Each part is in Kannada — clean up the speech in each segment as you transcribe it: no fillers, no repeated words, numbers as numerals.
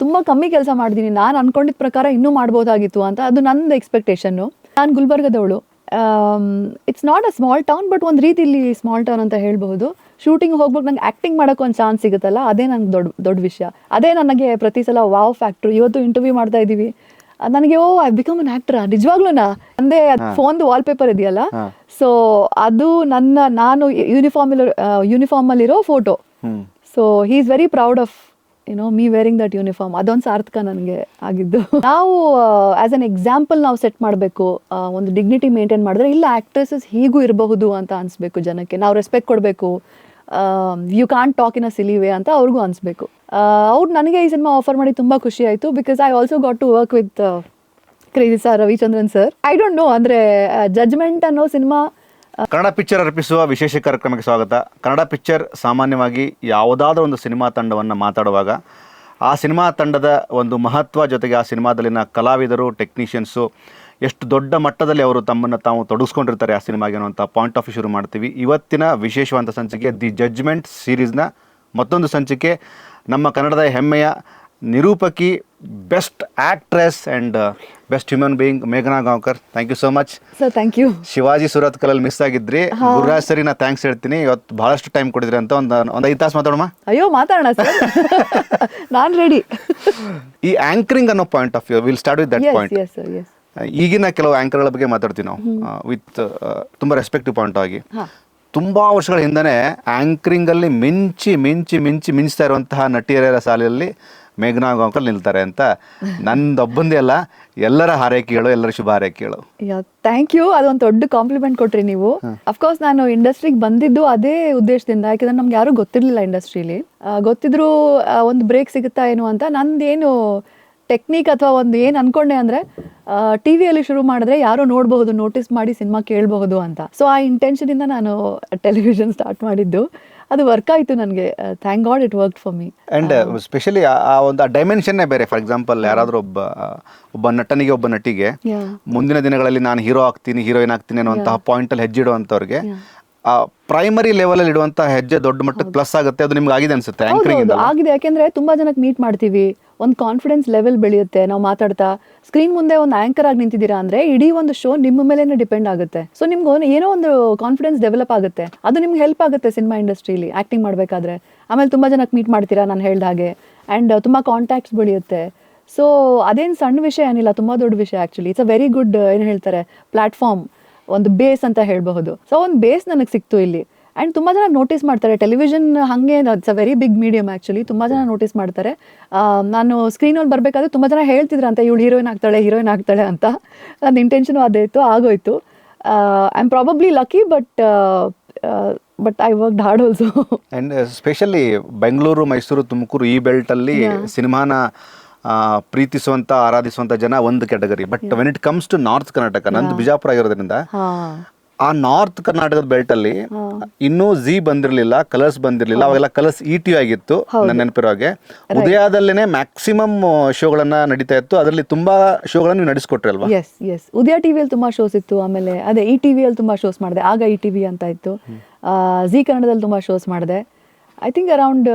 ತುಂಬ ಕಮ್ಮಿ ಕೆಲಸ ಮಾಡಿದ್ದೀನಿ, ನಾನು ಅನ್ಕೊಂಡಿದ್ದ ಪ್ರಕಾರ ಇನ್ನೂ ಮಾಡ್ಬೋದಾಗಿತ್ತು ಅಂತ. ಅದು ನನ್ನ ಎಕ್ಸ್ಪೆಕ್ಟೇಷನ್ನು. ನಾನು ಗುಲ್ಬರ್ಗದವಳು. It's not a small town, but ಒಂದು ರೀತಿಲಿ ಸ್ಮಾಲ್ ಟೌನ್ ಅಂತ ಹೇಳ್ಬಹುದು. ಶೂಟಿಂಗ್ ಹೋಗ್ಬೇಕು, ನಂಗೆ ಆ್ಯಕ್ಟಿಂಗ್ ಮಾಡೋಕ್ಕೆ ಒಂದು ಚಾನ್ಸ್ ಸಿಗುತ್ತಲ್ಲ, ಅದೇ ನಂಗೆ ದೊಡ್ಡ ವಿಷಯ. ಅದೇ ನನಗೆ ಪ್ರತಿ ಸಲ ವಾವ್ ಫ್ಯಾಕ್ಟ್ರು. ಇವತ್ತು ಇಂಟರ್ವ್ಯೂ ಮಾಡ್ತಾ ಇದ್ದೀವಿ, ನನಗೆ ಐ ಬಿಕಮ್ ಅನ್ ಆಕ್ಟರ್ ನಿಜವಾಗ್ಲೂನಾ ಅಂದೆ. ಫೋನ್ದು ವಾಲ್ಪೇಪರ್ ಇದೆಯಲ್ಲ, ಸೊ ಅದು ನಾನು ಯೂನಿಫಾರ್ಮಲ್ಲಿರೋ photo. So he is very proud of me wearing that uniform. ಅದೊಂದು ಸಾರ್ಥಕ ನನಗೆ ಆಗಿದ್ದು. ನಾವು ಆಸ್ ಅನ್ ಎಕ್ಸಾಂಪಲ್ ನಾವು ಸೆಟ್ ಮಾಡಬೇಕು, ಒಂದು ಡಿಗ್ನಿಟಿ ಮೇಂಟೈನ್ ಮಾಡಿದ್ರೆ ಇಲ್ಲ ಆ್ಯಕ್ಟ್ರೆಸಸ್ ಹೀಗೂ ಇರಬಹುದು ಅಂತ ಅನಿಸ್ಬೇಕು ಜನಕ್ಕೆ. ನಾವು ರೆಸ್ಪೆಕ್ಟ್ ಕೊಡಬೇಕು, you can't talk in a silly way ಅಂತ ಅವ್ರಿಗೂ ಅನಿಸ್ಬೇಕು. ಅವ್ರು ನನಗೆ ಈ ಸಿನಿಮಾ ಆಫರ್ ಮಾಡಿ ತುಂಬ ಖುಷಿ ಆಯಿತು. Because I also got to work with crazy sir, Ravichandran sir. I don't know, ಅಂದರೆ ಜಡ್ಜ್ಮೆಂಟ್ ಅನ್ನೋ ಸಿನಿಮಾ. ಕನ್ನಡ ಪಿಕ್ಚರ್ ಅರ್ಪಿಸುವ ವಿಶೇಷ ಕಾರ್ಯಕ್ರಮಕ್ಕೆ ಸ್ವಾಗತ. ಕನ್ನಡ ಪಿಕ್ಚರ್ ಸಾಮಾನ್ಯವಾಗಿ ಯಾವುದಾದ್ರೂ ಒಂದು ಸಿನಿಮಾ ತಂಡವನ್ನು ಮಾತಾಡುವಾಗ ಆ ಸಿನಿಮಾ ತಂಡದ ಒಂದು ಮಹತ್ವ, ಜೊತೆಗೆ ಆ ಸಿನಿಮಾದಲ್ಲಿನ ಕಲಾವಿದರು, ಟೆಕ್ನಿಷಿಯನ್ಸು ಎಷ್ಟು ದೊಡ್ಡ ಮಟ್ಟದಲ್ಲಿ ಅವರು ತಮ್ಮನ್ನು ತಾವು ತೊಡಗಿಸ್ಕೊಂಡಿರ್ತಾರೆ ಆ ಸಿನಿಮಾಗೆ ಅನ್ನುವಂಥ ಪಾಯಿಂಟ್ ಆಫ್ ವ್ಯೂ ಶುರು ಮಾಡ್ತೀವಿ. ಇವತ್ತಿನ ವಿಶೇಷವಾದ ಸಂಚಿಕೆ ದಿ ಜಡ್ಜ್ಮೆಂಟ್ ಸೀರೀಸ್ನ ಮತ್ತೊಂದು ಸಂಚಿಕೆ. ನಮ್ಮ ಕನ್ನಡದ ಹೆಮ್ಮೆಯ ನಿರೂಪಕಿ, best actress and best human being ಮೇಘನಾ Gaonkar. Thank you so much sir. Thank you. Shivaji ಸುರತ್ಕಲಲ್ಲಿ ಮಿಸ್ ಆಗಿದ್ರಿ, ಗುರುರಾಜ್ ಸರಿ ನಾ ಥ್ಯಾಂಕ್ಸ್ ಹೇಳ್ತೀನಿ. ಇವತ್ತು ಬಹಳಷ್ಟು ಟೈಮ್ ಕೊಡಿದ್ರಿ ಅಂತ ಒಂದು 5 ತಾಸು ಮಾತಾಡೋಣ. ಅಯ್ಯೋ ಮಾತಾಡೋಣ ಸರ್, ನಾನು ರೆಡಿ. ಈ ಆಂಕರಿಂಗ್ ಅನ್ನೋ point of view, will start with that point. ಈಗಿನ ಕೆಲವು ಆಂಕರ್ಗಳ ಬಗ್ಗೆ ಮಾತಾಡ್ತೀವಿ ನಾವು, ವಿತ್ ತುಂಬ ರೆಸ್ಪೆಕ್ಟಿವ್ ಪಾಯಿಂಟ್ ಆಗಿ. ತುಂಬ ವರ್ಷಗಳ ಹಿಂದನೇ ಆಂಕರಿಂಗಲ್ಲಿ ಮಿಂಚ್ತಾ ಇರುವಂತಹ ನಟಿಯರ ಸಾಲಿನಲ್ಲಿ ಮೇಘನಾ ಗಾಂವ್ಕರ್ ನಿಲ್ತಾರೆ ಅಂತ ನಂದೊಬ್ಬಂದೇ ಅಲ್ಲ, ಎಲ್ಲರ ಹಾರೈಕೆಗಳು, ಎಲ್ಲರ ಶುಭ ಹಾರೈಕೆಗಳು. Thank you. ಅದೊಂದು ದೊಡ್ಡ ಕಾಂಪ್ಲಿಮೆಂಟ್ ಕೊಟ್ರಿ ನೀವು. ಅಫ್ಕೋರ್ಸ್ ನಾನು ಇಂಡಸ್ಟ್ರಿಗೆ ಬಂದಿದ್ದು ಅದೇ ಉದ್ದೇಶದಿಂದ, ಯಾಕೆಂದ್ರೆ ನಮ್ಗೆ ಯಾರೂ ಗೊತ್ತಿರಲಿಲ್ಲ ಇಂಡಸ್ಟ್ರಿಲಿ. ಗೊತ್ತಿದ್ರು ಒಂದು ಬ್ರೇಕ್ ಸಿಗುತ್ತಾ ಏನು ಅಂತ. ನಂದೇನು ಟೆಕ್ನಿಕ್ ಅಥವಾ ಒಂದು ಏನು ಅನ್ಕೊಂಡೆ ಅಂದರೆ, ಟಿ ವಿಯಲ್ಲಿ ಶುರು ಮಾಡಿದ್ರೆ ಯಾರೋ ನೋಡಬಹುದು, ನೋಟಿಸ್ ಮಾಡಿ ಸಿನಿಮಾ ಕೇಳಬಹುದು ಅಂತ. ಸೊ ಆ ಇಂಟೆನ್ಷನಿಂದ ನಾನು ಟೆಲಿವಿಷನ್ ಸ್ಟಾರ್ಟ್ ಮಾಡಿದ್ದು. ಅದು ವರ್ಕ್ ಆಯಿತು ನನಗೆ. Thank god it work for me. And specially ಆ ಒಂದು ಡೈಮೆನ್ಷನ್ನೇ ಬೇರೆ. ಫಾರ್ ಎಕ್ಸಾಂಪಲ್, ಯಾರಾದರೂ ಒಬ್ಬ ನಟನಿಗೆ, ಒಬ್ಬ ನಟಿಗೆ ಮುಂದಿನ ದಿನಗಳಲ್ಲಿ ನಾನು ಹೀರೋ ಆಗ್ತೀನಿ, ಹೀರೋಯಿನ್ ಆಗ್ತೀನಿ ಅನ್ನುವಂತಹ ಪಾಯಿಂಟಲ್ಲಿ ಹೆಜ್ಜೆ ಇಡುವಂಥವ್ರಿಗೆ ಪ್ರೈಮರಿ ಲೆವೆಲಲ್ಲಿ ಇಡುವಂತಹ ಹೆಜ್ಜೆ ದೊಡ್ಡ ಮಟ್ಟಕ್ಕೆ ಪ್ಲಸ್ ಆಗುತ್ತೆ. ಅದು ನಿಮ್ಗೆ ಆಗಿದೆ ಅನ್ಸುತ್ತೆ ಆಂಕರಿಂಗ್? ಆಗಿದೆ, ಯಾಕೆಂದ್ರೆ ತುಂಬಾ ಜನಕ್ಕೆ ಮೀಟ್ ಮಾಡ್ತೀವಿ, ಒಂದು ಕಾನ್ಫಿಡೆನ್ಸ್ ಲೆವೆಲ್ ಬೆಳೆಯುತ್ತೆ. ನಾವು ಮಾತಾಡ್ತಾ ಸ್ಕ್ರೀನ್ ಮುಂದೆ ಒಂದು ಆಂಕರ್ ಆಗಿ ನಿಂತಿದ್ದೀರಾ ಅಂದ್ರೆ ಇಡೀ ಒಂದು ಶೋ ನಿಮ್ಮ ಮೇಲೇನೆ ಡಿಪೆಂಡ್ ಆಗುತ್ತೆ. ಸೊ ನಿಮ್ಗೆ ಏನೋ ಒಂದು ಕಾನ್ಫಿಡೆನ್ಸ್ ಡೆವಲಪ್ ಆಗುತ್ತೆ, ಅದು ನಿಮ್ಗೆ ಹೆಲ್ಪ್ ಆಗುತ್ತೆ ಸಿನಿಮಾ ಇಂಡಸ್ಟ್ರಿಲಿ ಆಕ್ಟಿಂಗ್ ಮಾಡಬೇಕಾದ್ರೆ. ಆಮೇಲೆ ತುಂಬಾ ಜನಕ್ಕೆ ಮೀಟ್ ಮಾಡ್ತೀರಾ ನಾನು ಹೇಳ್ದ ಹಾಗೆ, ಆ್ಯಂಡ್ ತುಂಬಾ ಕಾಂಟ್ಯಾಕ್ಟ್ಸ್ ಬೆಳೆಯುತ್ತೆ. ಸೊ ಅದೇನು ಸಣ್ಣ ವಿಷಯ ಏನಿಲ್ಲ, ತುಂಬಾ ದೊಡ್ಡ ವಿಷಯ actually. It's a very good, ಏನು ಹೇಳ್ತಾರೆ, ಪ್ಲಾಟ್ಫಾರ್ಮ್, ಒಂದು ಬೇಸ್ ಅಂತ ಹೇಳ್ಬಹುದು. ಸೊ ಒಂದು ಬೇಸ್ ನನಗೆ ಸಿಕ್ತು ಇಲ್ಲಿ. ಆ್ಯಂಡ್ ತುಂಬ ಜನ ನೋಟಿಸ್ ಮಾಡ್ತಾರೆ. ಟೆಲಿವಿಷನ್ ಹಾಗೆ it's a very big medium actually. ತುಂಬ ಜನ ನೋಟಿಸ್ ಮಾಡ್ತಾರೆ. ನಾನು ಸ್ಕ್ರೀನಲ್ಲಿ ಬರಬೇಕಾದ್ರೆ ತುಂಬ ಜನ ಹೇಳ್ತಿದ್ರಂತೆ, ಇವಳು ಹೀರೋಯಿನ್ ಆಗ್ತಾಳೆ ಅಂತ. ನನ್ನ ಇಂಟೆನ್ಷನು ಅದೇ ಇತ್ತು, ಆಗೋಯ್ತು. I am probably lucky, but I worked hard also. And specially Bengaluru, Mysuru, Tumakuru ಈ ಬೆಲ್ಟಲ್ಲಿ ಸಿನಿಮಾನ ಪ್ರೀತಿಸುವಂತ, ಆರಾಧಿಸುವಂತ ಜನ ಒಂದು category. But when it comes to north Karnataka, ನಂದು ಬಿಜಾಪುರ ಆಗಿರೋದ್ರಿಂದ ಆ ನಾರ್ತ್ ಕರ್ನಾಟಕದ ಬೆಲ್ಟ್ ಅಲ್ಲಿ ಇನ್ನೂ ಝೀ ಬಂದಿರಲಿಲ್ಲ, ಕಲರ್ಸ್ ಬಂದಿರಲಿಲ್ಲ. ಅವಾಗೆಲ್ಲ ಕಲರ್ಸ್ ETV ಆಗಿತ್ತು ನನ್ನ ನೆನಪಿರೋ ಹಾಗೆ. ಉದಯದಲ್ಲೇನೆ ಮ್ಯಾಕ್ಸಿಮಮ್ ಶೋಗಳನ್ನ ನಡೀತಾ ಇತ್ತು. ಅದರಲ್ಲಿ ತುಂಬಾ ಶೋಗಳನ್ನ ನೀವು ನಡೆಸ್ಕೊಟ್ರಿ ಅಲ್ವಾ? ಎಸ್ ಉದಯ ಟಿವಿಯಲ್ಲಿ ತುಂಬಾ ಶೋಸ್ ಇತ್ತು. ಆಮೇಲೆ ಅದೇ ETVಯಲ್ಲಿ ತುಂಬಾ ಶೋಸ್ ಮಾಡಿದೆ. ಆಗ ETV ಅಂತ ಇತ್ತು. ಝೀ ಕನ್ನಡದಲ್ಲಿ ತುಂಬಾ ಶೋಸ್ ಮಾಡಿದೆ. ಐ ಥಿಂಕ್ ಅರೌಂಡ್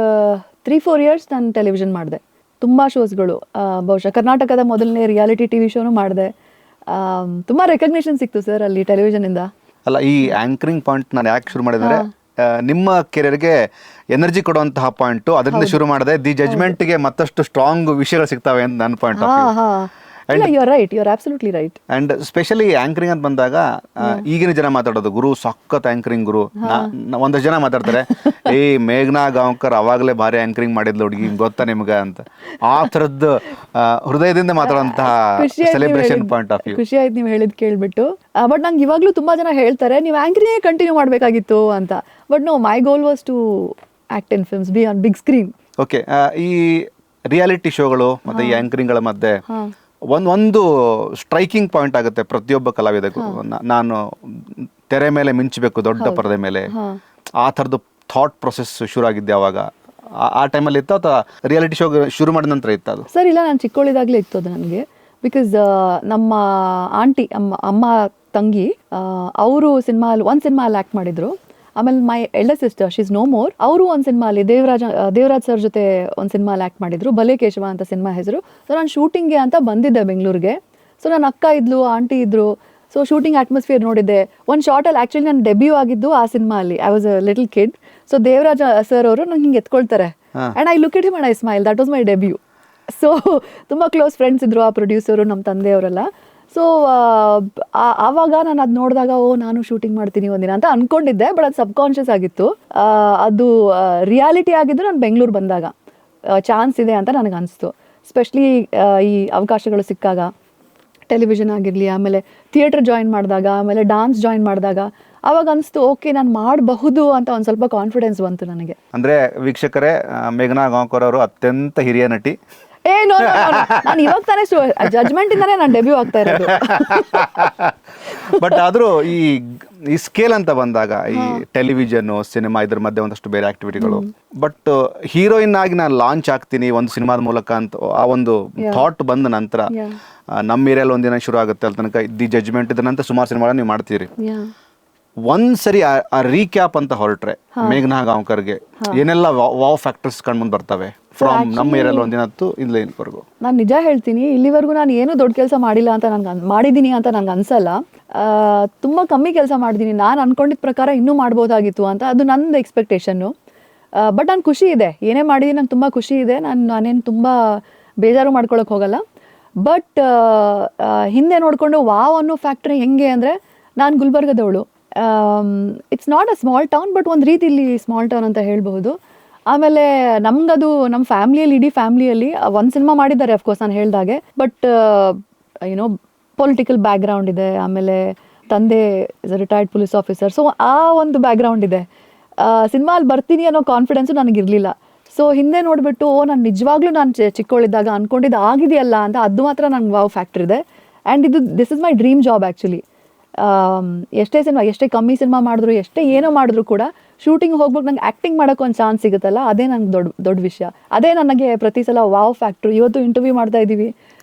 3-4 ಇಯರ್ಸ್ ನಾನು ಟೆಲಿವಿಷನ್ ಮಾಡಿದೆ. ತುಂಬ ಶೋಸ್ಗಳು. ಬಹುಶಃ ಕರ್ನಾಟಕದ ಮೊದಲನೇ ರಿಯಾಲಿಟಿ TV ಶೋನು ಮಾಡಿದೆ. ತುಂಬ ರೆಕಗ್ನಿಷನ್ ಸಿಕ್ತು ಸರ್ ಅಲ್ಲಿ ಟೆಲಿವಿಷನಿಂದ. ಅಲ್ಲ, ಈ ಆಂಕರಿಂಗ್ ಪಾಯಿಂಟ್ ನಾನು ಯಾಕೆ ಶುರು ಮಾಡಿದ್ರೆ, ನಿಮ್ಮ ಕೆರಿಯರ್ಗೆ ಎನರ್ಜಿ ಕೊಡುವಂತಹ ಪಾಯಿಂಟು, ಅದರಿಂದ ಶುರು ಮಾಡಿದೆ. ದಿ ಜಡ್ಜ್ಮೆಂಟ್ಗೆ ಮತ್ತಷ್ಟು ಸ್ಟ್ರಾಂಗ್ ವಿಷಯಗಳು ಸಿಗ್ತವೆ ಅಂತ ನನ್ನ point of view. you're absolutely right. And specially anchoring ಅಂತ ಬಂದಾಗ ಈಗಿನ ಜನ ಮಾತಾಡೋದು, ಗುರು ಸಖತ್ ಆಂಕರಿಂಗ್ ಗುರು. ಒಂದಷ್ಟು ಜನ ಮಾತಾಡ್ತಾರೆ, ಮೇಘನಾ ಗಾಂವ್ಕರ್ ಅವಾಗಲೇ ಭಾರಿ ಆಂಕರಿಂಗ್ ಮಾಡಿದ್ಲು ಹುಡುಗಿ, ಗೊತ್ತಾ ನಿಮ್ಗೆ ಅಂತ. ಆ ಥರದ್ದು ಹೃದಯದಿಂದ ಮಾತಾಡುವಂತಹ ಸೆಲೆಬ್ರೇಷನ್ ಪಾಯಿಂಟ್ ಆಫ್ ವ್ಯೂ. ಖುಷಿ ಆಯ್ತು ನೀವು ಹೇಳಿದ್ ಕೇಳ್ಬಿಟ್ಟು. ಬಟ್ ನಂಗೆ ಇವಾಗಲೂ ತುಂಬಾ ಜನ ಹೇಳ್ತಾರೆ, ನೀವು ಆಂಕರಿಂಗ್ ಕಂಟಿನ್ಯೂ ಮಾಡಬೇಕಾಗಿತ್ತು ಅಂತ. But no, my goal was to act in films, be on big screen. Okay, ಈ ರಿಯಾಲಿಟಿ ಶೋಗಳು ಮತ್ತೆ ಈ ಆಂಕರಿಂಗ್ಗಳ ಮಧ್ಯೆ ಒಂದು ಸ್ಟ್ರೈಕಿಂಗ್ ಪಾಯಿಂಟ್ ಆಗುತ್ತೆ ಪ್ರತಿಯೊಬ್ಬ ಕಲಾವಿದಗೂ. ನಾನು ತೆರೆ ಮೇಲೆ ಮಿಂಚಬೇಕು, ದೊಡ್ಡ ಪರದೆ ಮೇಲೆ, ಆ ಥರದ್ದು ಥಾಟ್ ಪ್ರೊಸೆಸ್ ಶುರು ಆಗಿದ್ದೆ ಅವಾಗ? ಆ ಟೈಮಲ್ಲಿ ಇತ್ತು ಅಥವಾ ರಿಯಾಲಿಟಿ ಶೋ ಶುರು ಮಾಡಿದ ನಂತರ ಇತ್ತು ಅದು? ಸರ್ ಇಲ್ಲ, ನಾನು ಚಿಕ್ಕವಳಿದಾಗಲೇ ಇತ್ತು ಅದು ನನಗೆ. ಬಿಕಾಸ್ ನಮ್ಮ ಆಂಟಿ, ಅಮ್ಮ ತಂಗಿ, ಅವರು ಒಂದು ಸಿನಿಮಾ ಅಲ್ಲಿ ಆ್ಯಕ್ಟ್ ಮಾಡಿದ್ರು. ಆಮೇಲೆ my elder sister she is no more, ಅವರು ಒಂದು ಸಿನಿಮಾಲಿ ದೇವರಾಜ್ ಸರ್ ಜೊತೆ ಒಂದು ಸಿನಿಮಾಲಿ ಆ್ಯಕ್ಟ್ ಮಾಡಿದ್ರು, ಬಲೆ ಕೇಶವ ಅಂತ ಸಿನಿಮಾ ಹೆಸರು. ಸೊ ನಾನು ಶೂಟಿಂಗ್ಗೆ ಅಂತ ಬಂದಿದ್ದೆ ಬೆಂಗಳೂರಿಗೆ. ಸೊ ನನ್ನ ಅಕ್ಕ ಇದ್ಲು, ಆಂಟಿ ಇದ್ರು. ಸೊ ಶೂಟಿಂಗ್ ಅಟ್ಮಾಸ್ಫಿಯರ್ ನೋಡಿದ್ದೆ. ಒಂದು ಶಾರ್ಟಲ್ಲಿ ಆ್ಯಕ್ಚುಲಿ ನಾನು ಡೆಬ್ಯೂ ಆಗಿದ್ದು ಆ ಸಿನಿಮಾಲಿ. I was a little kid. So Devaraj sir ಅವರು ನಂಗೆ ಹಿಂಗೆ ಎತ್ಕೊಳ್ತಾರೆ and I look it him and I smile. That was my debut. So ತುಂಬ ಕ್ಲೋಸ್ ಫ್ರೆಂಡ್ಸ್ ಇದ್ರು ಆ ಪ್ರೊಡ್ಯೂಸರು, ನಮ್ಮ ತಂದೆಯವರೆಲ್ಲ. ಸೊ ಆವಾಗ ನಾನು ಅದು ನೋಡಿದಾಗ ನಾನು ಶೂಟಿಂಗ್ ಮಾಡ್ತೀನಿ ಒಂದಿನ ಅಂತ ಅಂದ್ಕೊಂಡಿದ್ದೆ. ಬಟ್ ಅದು ಸಬ್ಕಾನ್ಷಿಯಸ್ ಆಗಿತ್ತು. ಅದು ರಿಯಾಲಿಟಿ ಆಗಿದ್ದು ನಾನು ಬೆಂಗಳೂರು ಬಂದಾಗ ಚಾನ್ಸ್ ಇದೆ ಅಂತ ನನಗೆ ಅನಿಸ್ತು. ಸ್ಪೆಷಲಿ ಈ ಅವಕಾಶಗಳು ಸಿಕ್ಕಾಗ, ಟೆಲಿವಿಷನ್ ಆಗಿರಲಿ, ಆಮೇಲೆ ಥಿಯೇಟರ್ ಜಾಯಿನ್ ಮಾಡಿದಾಗ, ಆಮೇಲೆ ಡಾನ್ಸ್ ಜಾಯಿನ್ ಮಾಡಿದಾಗ ಆವಾಗ ಅನಿಸ್ತು ಓಕೆ ನಾನು ಮಾಡಬಹುದು ಅಂತ ಒಂದು ಸ್ವಲ್ಪ ಕಾನ್ಫಿಡೆನ್ಸ್ ಬಂತು ನನಗೆ. ಅಂದರೆ ವೀಕ್ಷಕರೇ, ಮೇಘನಾ ಗಾಂವ್ಕರ್ ಅವರು ಅತ್ಯಂತ ಹಿರಿಯ ನಟಿ. ನೋ ನಾನು ಇವಾಗ ತಾನೇ ಜಡ್ಜ್ಮೆಂಟ್ ಇಂದಾನೆ ನಾನು ಡೆಬ್ಯೂ ಆಗ್ತಾ ಇರೋದು. ಬಟ್ ಆದರೂ ಈ ಸ್ಕೇಲ್ ಅಂತ ಬಂದಾಗ ಈ ಟೆಲಿವಿಷನ್, ಸಿನಿಮಾ ಇದ್ರ ಮಧ್ಯೆ ಒಂದಷ್ಟು ಬೇರೆ ಆಕ್ಟಿವಿಟಿಗಳು. ಬಟ್ ಹೀರೋಯಿನ್ ಆಗಿ ನಾನು ಲಾಂಚ್ ಆಗ್ತೀನಿ ಒಂದು ಸಿನಿಮಾದ ಮೂಲಕ ಅಂತ ಆ ಒಂದು ಥಾಟ್ ಬಂದ ನಂತರ ನಮ್ಮ ಏರಿಯಲ್ಲಿ ಒಂದಿನ ಶುರು ಆಗುತ್ತೆ ಅಲ್ಲಿ ತನಕ ದಿ ಜಡ್ಜ್ಮೆಂಟ್ ಇದ್ರ ನಂತರ ಸುಮಾರು ಸಿನಿಮಾಗಳನ್ನ ನೀವು ಮಾಡ್ತೀರಿ. ಒಂದ್ಸರಿ ಆ ರೀಕ್ಯಾಪ್ ಅಂತ ಹೊರಟ್ರೆ ಮೇಘನಾ ಗಾಂವ್ಕರ್ಗೆ ಏನೆಲ್ಲ ವಾವ್ ಫ್ಯಾಕ್ಟರ್ಸ್ ಕಣ್ಮುಂದ್ ಬರ್ತವೆ ಫ್ರಮ್ ನಮ್ಮ ಏರಿಯಲ್ಲಿ ಒಂದಿನತ್ತು ಇಲ್ಲಿವರೆಗೂ? ನಾನು ನಿಜ ಹೇಳ್ತೀನಿ, ಇಲ್ಲಿವರೆಗೂ ನಾನು ಏನು ದೊಡ್ಡ ಕೆಲಸ ಮಾಡಿಲ್ಲ ಅಂತ ಮಾಡಿದ್ದೀನಿ ಅಂತ ನಂಗೆ ಅನ್ಸಲ್ಲ. ತುಂಬ ಕಮ್ಮಿ ಕೆಲಸ ಮಾಡಿದ್ದೀನಿ. ನಾನು ಅನ್ಕೊಂಡಿದ್ದ ಪ್ರಕಾರ ಇನ್ನೂ ಮಾಡ್ಬೋದಾಗಿತ್ತು ಅಂತ, ಅದು ನನ್ನ ಎಕ್ಸ್ಪೆಕ್ಟೇಷನ್ನು. ಬಟ್ ನಾನು ಖುಷಿ ಇದೆ, ಏನೇ ಮಾಡಿದ್ದೀನಿ ನಂಗೆ ತುಂಬ ಖುಷಿ ಇದೆ. ನಾನೇನು ತುಂಬ ಬೇಜಾರು ಮಾಡ್ಕೊಳಕ್ಕೆ ಹೋಗಲ್ಲ. ಬಟ್ ಹಿಂದೆ ನೋಡಿಕೊಂಡು ವಾವ್ ಅನ್ನೋ ಫ್ಯಾಕ್ಟ್ರಿ ಹೆಂಗೆ ಅಂದರೆ, ನಾನು ಗುಲ್ಬರ್ಗದವಳು. It's not a small town, but ಒಂದು ರೀತಿಲಿ ಸ್ಮಾಲ್ ಟೌನ್ ಅಂತ ಹೇಳ್ಬಹುದು. ಆಮೇಲೆ ನಮಗದು ನಮ್ಮ ಫ್ಯಾಮ್ಲಿಯಲ್ಲಿ, ಇಡೀ ಫ್ಯಾಮ್ಲಿಯಲ್ಲಿ ಒಂದು ಸಿನಿಮಾ ಮಾಡಿದ್ದಾರೆ ಅಫ್ಕೋರ್ಸ್ ನಾನು ಹೇಳ್ದಾಗೆ. ಬಟ್ ಯುನೋ ಪೊಲಿಟಿಕಲ್ ಬ್ಯಾಕ್ಗ್ರೌಂಡ್ ಇದೆ. ಆಮೇಲೆ ತಂದೆ is a retired police officer. So ಆ ಒಂದು ಬ್ಯಾಕ್ಗ್ರೌಂಡ್ ಇದೆ. ಸಿನಿಮಾಲ್ಲಿ ಬರ್ತೀನಿ ಅನ್ನೋ ಕಾನ್ಫಿಡೆನ್ಸು ನನಗಿರಲಿಲ್ಲ. ಸೊ ಹಿಂದೆ ನೋಡಿಬಿಟ್ಟು ನಾನು ನಿಜವಾಗ್ಲೂ ನಾನು ಚಿಕ್ಕವಳಿದ್ದಾಗ ಅಂದ್ಕೊಂಡಿದ್ದು ಆಗಿದೆಯಲ್ಲ ಅಂತ, ಅದು ಮಾತ್ರ ನಂಗೆ ವಾವ್ ಫ್ಯಾಕ್ಟ್ರಿ ಇದೆ. And this is my dream job actually. ಎಷ್ಟೇ ಕಮ್ಮಿ ಸಿನಿಮಾ ಮಾಡಿದ್ರು, ಎಷ್ಟೇ ಏನೋ ಮಾಡಿದ್ರು ಕೂಡ ಶೂಟಿಂಗ್ ಹೋಗ್ಬೇಕು, ನಂಗೆ ಆ್ಯಕ್ಟಿಂಗ್ ಮಾಡೋಕೆ ಒಂದು ಚಾನ್ಸ್ ಸಿಗುತ್ತಲ್ಲ, ಅದೇ ನಂಗೆ ದೊಡ್ಡ ವಿಷಯ. ಅದೇ ನನಗೆ ಪ್ರತಿ ಸಲ ವಾವ್ ಫ್ಯಾಕ್ಟ್ರು. ಇವತ್ತು ಇಂಟರ್ವ್ಯೂ ಮಾಡ್ತಾ ಇದ್ದೀವಿ,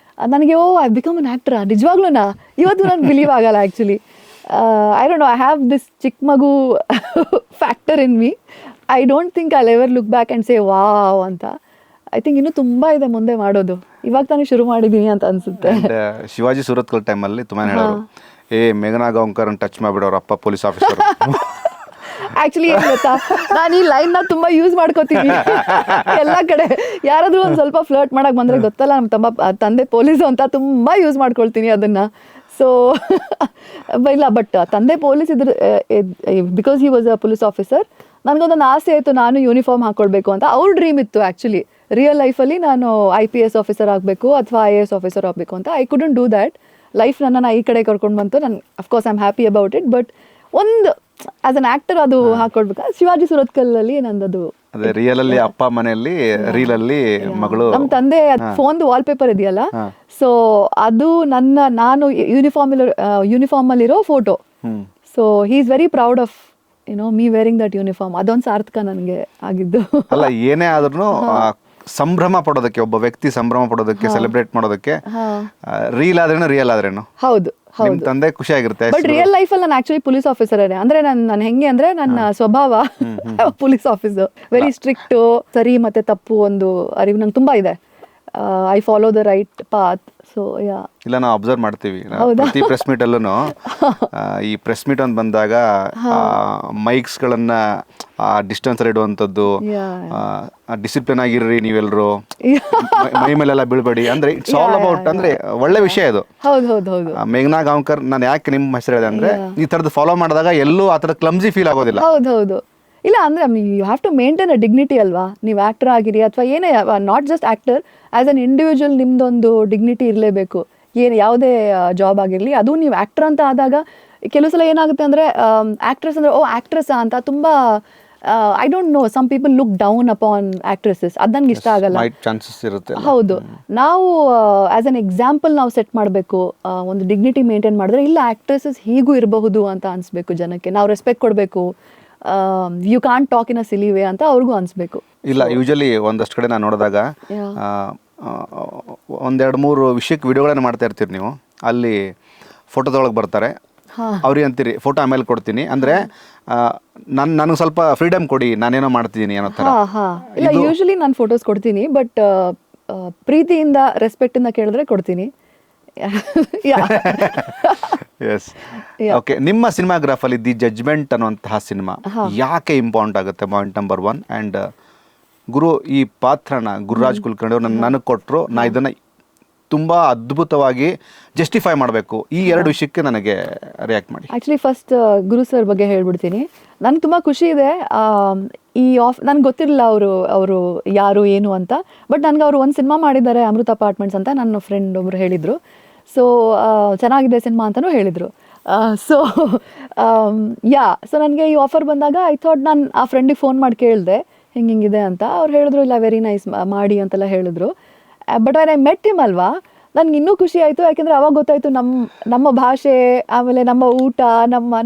ನನಗೆ ಐ ಬಿಕಮ್ ಅನ್ ಆ್ಯಕ್ಟ್ರಾ ನಿಜವಾಗ್ಲೂ ಇವತ್ತು ನನಗೆ ಬಿಲೀವ್ ಆಗಲ್ಲ actually. I don't no, I have this ಚಿಕ್ಕ ಮಗು factor in me. I don't think I ever look back and say wow ಅಂತ. ಐ ಥಿಂಕ್ ಇನ್ನೂ ತುಂಬ ಇದೆ ಮುಂದೆ ಮಾಡೋದು. ಇವಾಗ ತಾನೇ ಶುರು ಮಾಡಿದ್ದೀನಿ ಅಂತ ಅನಿಸುತ್ತೆ. ಶಿವಾಜಿ ಸೂರತ್ಕಲ್ ಟೈಮಲ್ಲಿ ತುಂಬ ಹೇಳೋರು, ಮೇಘನಾ ಗಾಂವ್ಕರ್ ಟಚ್ ಮಾಡಿಬಿಡೋರು, ಅಪ್ಪ ಪೊಲೀಸ್ ಆಫೀಸರ್. ಆ್ಯಕ್ಚುಲಿ ಏನು ಗೊತ್ತಾ, ನಾನು ಈ ಲೈನ್ನ ತುಂಬ ಯೂಸ್ ಮಾಡ್ಕೋತೀನಿ ಎಲ್ಲ ಕಡೆ. ಯಾರಾದರೂ ಒಂದು ಸ್ವಲ್ಪ ಫ್ಲರ್ಟ್ ಮಾಡೋಕೆ ಬಂದರೆ, ಗೊತ್ತಲ್ಲ ನಮ್ಮ ತಂದೆ ಪೊಲೀಸು ಅಂತ ತುಂಬ ಯೂಸ್ ಮಾಡ್ಕೊಳ್ತೀನಿ ಅದನ್ನು. ಸೊ ಇಲ್ಲ, ಬಟ್ ತಂದೆ ಪೊಲೀಸ್ ಇದ್ರ because he was a police officer. ನನಗೊಂದೊಂದು ಆಸೆ ಆಯಿತು, ನಾನು ಯೂನಿಫಾರ್ಮ್ ಹಾಕ್ಕೊಳ್ಬೇಕು ಅಂತ. ಅವ್ರ ಡ್ರೀಮ್ ಇತ್ತು ಆ್ಯಕ್ಚುಲಿ. ರಿಯಲ್ ಲೈಫಲ್ಲಿ ನಾನು IPS ಆಫೀಸರ್ ಆಗಬೇಕು ಅಥವಾ IAS ಆಫೀಸರ್ ಆಗಬೇಕು ಅಂತ. I couldn't do that. Life ನನ್ನನ್ನು ಈ ಕಡೆ ಕರ್ಕೊಂಡು ಬಂತು. ನಾನು of course I am happy about it. But ಒಂದು ಆಸ್ ಅನ್ ಆ್ಯಕ್ಟರ್ ಅದು ಹಾಕ್ಕೊಳ್ಬೇಕು. ಶಿವಾಜಿ ಸೂರತ್ಕಲ್ಲಲ್ಲಿ ನಂದದು ಅದೇ ರಿಯಲ್ ಅಲ್ಲಿ ಅಪ್ಪ ಮನೆಯಲ್ಲಿ, ರೀಲ್ ಅಲ್ಲಿ ಮಗಳು. ನಮ್ಮ ತಂದೆ ಫೋನ್ದು ವಾಲ್ ಪೇಪರ್ ಇದೆಯಲ್ಲ, ಸೊ ಅದು ನಾನು ಯೂನಿಫಾರ್ಮ್ ಅಲ್ಲಿರೋ photo. So he is very proud of me wearing that uniform. ಅದೊಂದು ಸಾರ್ಥಕ ನನಗೆ ಆಗಿದ್ದು. ಅಲ್ಲ, ಏನೇ ಆದ್ರೂ ಸಂಭ್ರಮ ಪಡೋದಕ್ಕೆ, ಒಬ್ಬ ವ್ಯಕ್ತಿ ಸಂಭ್ರಮ ಪಡೋದಕ್ಕೆ, ಸೆಲೆಬ್ರೇಟ್ ಮಾಡೋದಕ್ಕೆ ರೀಲ್ ಆದ್ರೇನು ರಿಯಲ್ ಆದ್ರೇನು ಹೌದು ನಿಮ್ ತಂದೆ ಖುಷಿ ಆಗಿರುತ್ತೆ. ಬಟ್ ರಿಯಲ್ ಲೈಫಲ್ಲಿ ನಾನು ಆಕ್ಚುಲಿ ಪೊಲೀಸ್ ಆಫೀಸರ್ ಅಂದ್ರೆ ನಾನು ಹೆಂಗೆ ಅಂದ್ರೆ, ನನ್ನ ಸ್ವಭಾವ ಪೊಲೀಸ್ ಆಫೀಸರ್, ವೆರಿ ಸ್ಟ್ರಿಕ್ಟು. ಸರಿ ಮತ್ತೆ ತಪ್ಪು ಒಂದು ಅರಿವು ನಂಗೆ ತುಂಬಾ ಇದೆ. I follow the right path. So yeah, ಇಲ್ಲ, ನಾವು ಅಬ್ಸರ್ವ್ ಮಾಡ್ತೀವಿ ಪ್ರತಿ ಪ್ರೆಸ್ ಮೀಟ್ ಅಲ್ಲೂ. ಈ ಪ್ರೆಸ್ ಮೀಟ್ ಅಂತ ಬಂದಾಗ ಮೈಕ್ಸ್ ಗಳನ್ನ ಡಿಸ್ಟೆನ್ಸ್ ಇಡುವಂಥದ್ದು, ಡಿಸಿಪ್ಲಿನ್ ಆಗಿರ್ರಿ ನೀವೆಲ್ಲರೂ, ಮೈ ಮೇಲೆಲ್ಲ ಬೀಳ್ಬೇಡಿ, ಅಂದ್ರೆ ಇಟ್ಸ್ ಆಲ್ ಅಬೌಟ್, ಅಂದ್ರೆ ಒಳ್ಳೆ ವಿಷಯ ಇದು. ಮೇಘನಾ ಗಾಂವ್ಕರ್ ನಾನು ಯಾಕೆ ನಿಮ್ಮ ಹೆಸರು ಹೇಳಿದೆ ಅಂದ್ರೆ, ಈ ತರದ್ದು ಫಾಲೋ ಮಾಡಿದಾಗ ಎಲ್ಲೂ ಆ ಥರದ ಕ್ಲಮ್ಸಿ ಫೀಲ್ ಆಗೋದಿಲ್ಲ. ಹೌದು. ಇಲ್ಲ ಅಂದರೆ you have to maintain a dignity ಅಲ್ವಾ. ನೀವು ಆ್ಯಕ್ಟರ್ ಆಗಿರಿ ಅಥವಾ ಏನೇ, not just actor, as an individual ನಿಮ್ದೊಂದು ಡಿಗ್ನಿಟಿ ಇರಲೇಬೇಕು. ಯಾವುದೇ ಜಾಬ್ ಆಗಿರಲಿ. ಅದು ನೀವು ಆ್ಯಕ್ಟರ್ ಅಂತ ಆದಾಗ ಕೆಲವು ಸಲ ಏನಾಗುತ್ತೆ ಅಂದರೆ, ಆ್ಯಕ್ಟ್ರೆಸ್ ಅಂದರೆ ಆ್ಯಕ್ಟ್ರೆಸ್ ಅಂತ ತುಂಬ I don't know, some people look down upon actresses. ಅದು ನನಗೆ ಇಷ್ಟ ಆಗಲ್ಲ. ಹೌದು, ನಾವು ಆ್ಯಸ್ ಅನ್ ಎಕ್ಸಾಂಪಲ್ ನಾವು ಸೆಟ್ ಮಾಡಬೇಕು. ಒಂದು ಡಿಗ್ನಿಟಿ ಮೇಂಟೈನ್ ಮಾಡಿದ್ರೆ, ಇಲ್ಲ ಆ್ಯಕ್ಟ್ರೆಸಸ್ ಹೀಗೂ ಇರಬಹುದು ಅಂತ ಅನಿಸ್ಬೇಕು ಜನಕ್ಕೆ. ನಾವು ರೆಸ್ಪೆಕ್ಟ್ ಕೊಡಬೇಕು. You can't talk in a silly way ಅಂತ ಅವ್ರಿಗೂ ಅನಿಸ್ಬೇಕು. ಇಲ್ಲ, ಯೂಶಲಿ ಒಂದಷ್ಟು ಕಡೆ ನಾನು ನೋಡಿದಾಗ 1-2-3 ವಿಷಯಕ್ಕೆ ವಿಡಿಯೋಗಳನ್ನು ಮಾಡ್ತಾ ಇರ್ತೀರಿ ನೀವು. ಅಲ್ಲಿ ಫೋಟೋದೊಳಗೆ ಬರ್ತಾರೆ, ಅವ್ರಿಗೆ ಅಂತೀರಿ ಫೋಟೋ ಆಮೇಲೆ ಕೊಡ್ತೀನಿ ಅಂದರೆ ನನಗೆ ಸ್ವಲ್ಪ ಫ್ರೀಡಮ್ ಕೊಡಿ, ನಾನೇನೋ ಮಾಡ್ತಿದ್ದೀನಿ ಅನ್ನೋ ಥರ. ಇಲ್ಲ, ಯೂಶಲಿ ನಾನು ಫೋಟೋಸ್ ಕೊಡ್ತೀನಿ, ಬಟ್ ಪ್ರೀತಿಯಿಂದ ರೆಸ್ಪೆಕ್ಟಿಂದ ಕೇಳಿದ್ರೆ ಕೊಡ್ತೀನಿ. Yes, okay. ನಿಮ್ಮ ಸಿನಿಮಾಗ್ರಾಫಲ್ಲಿ ದಿ ಜಡ್ಜ್ಮೆಂಟ್ ಅನ್ನುವಂತಹ ಸಿನಿಮಾ ಯಾಕೆ ಇಂಪಾರ್ಟೆಂಟ್ ಆಗುತ್ತೆ? Point number 1. ಆ್ಯಂಡ್ ಗುರು, ಈ ಪಾತ್ರನ ಗುರುರಾಜ್ ಕುಲಕರ್ಣಿ ಅವರು ನನಗೆ ಕೊಟ್ಟರು, ನಾ ಇದನ್ನು ತುಂಬ ಅದ್ಭುತವಾಗಿ ಜಸ್ಟಿಫೈ ಮಾಡಬೇಕು. ಈ 2 ವಿಷಯಕ್ಕೆ ನನಗೆ ರಿಯಾಕ್ಟ್ ಮಾಡಿ. ಆ್ಯಕ್ಚುಲಿ ಫಸ್ಟ್ ಗುರು ಸರ್ ಬಗ್ಗೆ ಹೇಳ್ಬಿಡ್ತೀನಿ. ನನಗೆ ತುಂಬ ಖುಷಿ ಇದೆ. ಈ ನನಗೆ ಗೊತ್ತಿರಲಿಲ್ಲ ಅವರು ಯಾರು ಏನು ಅಂತ. ಬಟ್ ನನಗೆ ಅವರು ಒಂದು ಸಿನಿಮಾ ಮಾಡಿದ್ದಾರೆ, ಅಮೃತ ಅಪಾರ್ಟ್ಮೆಂಟ್ಸ್ ಅಂತ, ನನ್ನ ಫ್ರೆಂಡ್ ಒಬ್ರು ಹೇಳಿದರು. ಸೊ ಚೆನ್ನಾಗಿದೆ ಸಿನಿಮಾ ಅಂತಲೂ ಹೇಳಿದರು. ಸೊ ನನಗೆ ಈ ಆಫರ್ ಬಂದಾಗ ಐ ಥಾಟ್, ನಾನು ಆ ಫ್ರೆಂಡಿಗೆ ಫೋನ್ ಮಾಡಿ ಕೇಳಿದೆ ಹಿಂಗಿದೆ ಅಂತ. ಅವ್ರು ಹೇಳಿದ್ರು ಇಲ್ಲ, ವೆರಿ ನೈಸ್, ಮಾಡಿ ಅಂತೆಲ್ಲ ಹೇಳಿದ್ರು. ಬಟ್ ಐ ಮೆಟ್ ಹಿಮ್ ಅಲ್ವಾ, ನನಗೆ ಇನ್ನೂ ಖುಷಿ ಆಯಿತು. ಯಾಕೆಂದರೆ ಅವಾಗ ಗೊತ್ತಾಯಿತು ನಮ್ಮ ಭಾಷೆ, ಆಮೇಲೆ ನಮ್ಮ ಊಟ,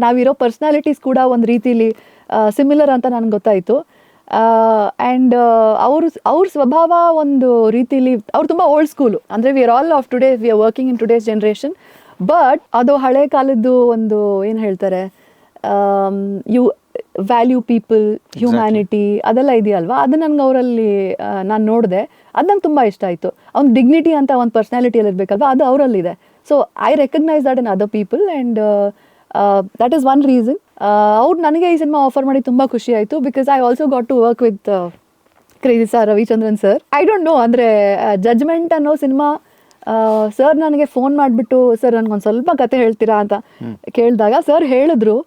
ನಾವಿರೋ ಪರ್ಸ್ನಾಲಿಟೀಸ್ ಕೂಡ ಒಂದು ರೀತಿಲಿ ಸಿಮಿಲರ್ ಅಂತ ನನಗೆ ಗೊತ್ತಾಯಿತು. ಆ್ಯಂಡ್ ಅವ್ರ ಸ್ವಭಾವ ಒಂದು ರೀತಿಲಿ, ಅವ್ರು ತುಂಬ ಓಲ್ಡ್ ಸ್ಕೂಲು. ಅಂದರೆ we are all of today, we are working in today's generation. But ಅದು ಹಳೆ ಕಾಲದ್ದು ಒಂದು ಏನು ಹೇಳ್ತಾರೆ, ಯು ವ್ಯಾಲ್ಯೂ ಪೀಪಲ್, ಹ್ಯುಮ್ಯಾನಿಟಿ ಅದೆಲ್ಲ ಇದೆಯಲ್ವಾ, ಅದು ನನಗೆ ಅವರಲ್ಲಿ ನಾನು ನೋಡಿದೆ. ಅದು ನಂಗೆ ತುಂಬ ಇಷ್ಟ ಆಯಿತು. ಅವ್ನು ಡಿಗ್ನಿಟಿ ಅಂತ ಒಂದು ಪರ್ಸ್ನಾಲಿಟಿಯಲ್ಲಿ ಇರಬೇಕಲ್ವ, ಅದು ಅವರಲ್ಲಿದೆ. So I recognise that in other people, and that is one reason. ಅವ್ರು ನನಗೆ ಈ ಸಿನಿಮಾ ಆಫರ್ ಮಾಡಿ ತುಂಬ ಖುಷಿ ಆಯಿತು. Because I also got to work with crazy sir, Ravichandran sir. I don't know, ಅಂದರೆ ಜಡ್ಜ್ಮೆಂಟ್ ಅನ್ನೋ ಸಿನಿಮಾ ಸರ್ ನನಗೆ ಫೋನ್ ಮಾಡಿಬಿಟ್ಟು, ಸರ್ ನನಗೊಂದು ಸ್ವಲ್ಪ ಕತೆ ಹೇಳ್ತೀರಾ ಅಂತ ಕೇಳಿದಾಗ ಸರ್ ಹೇಳಿದ್ರು,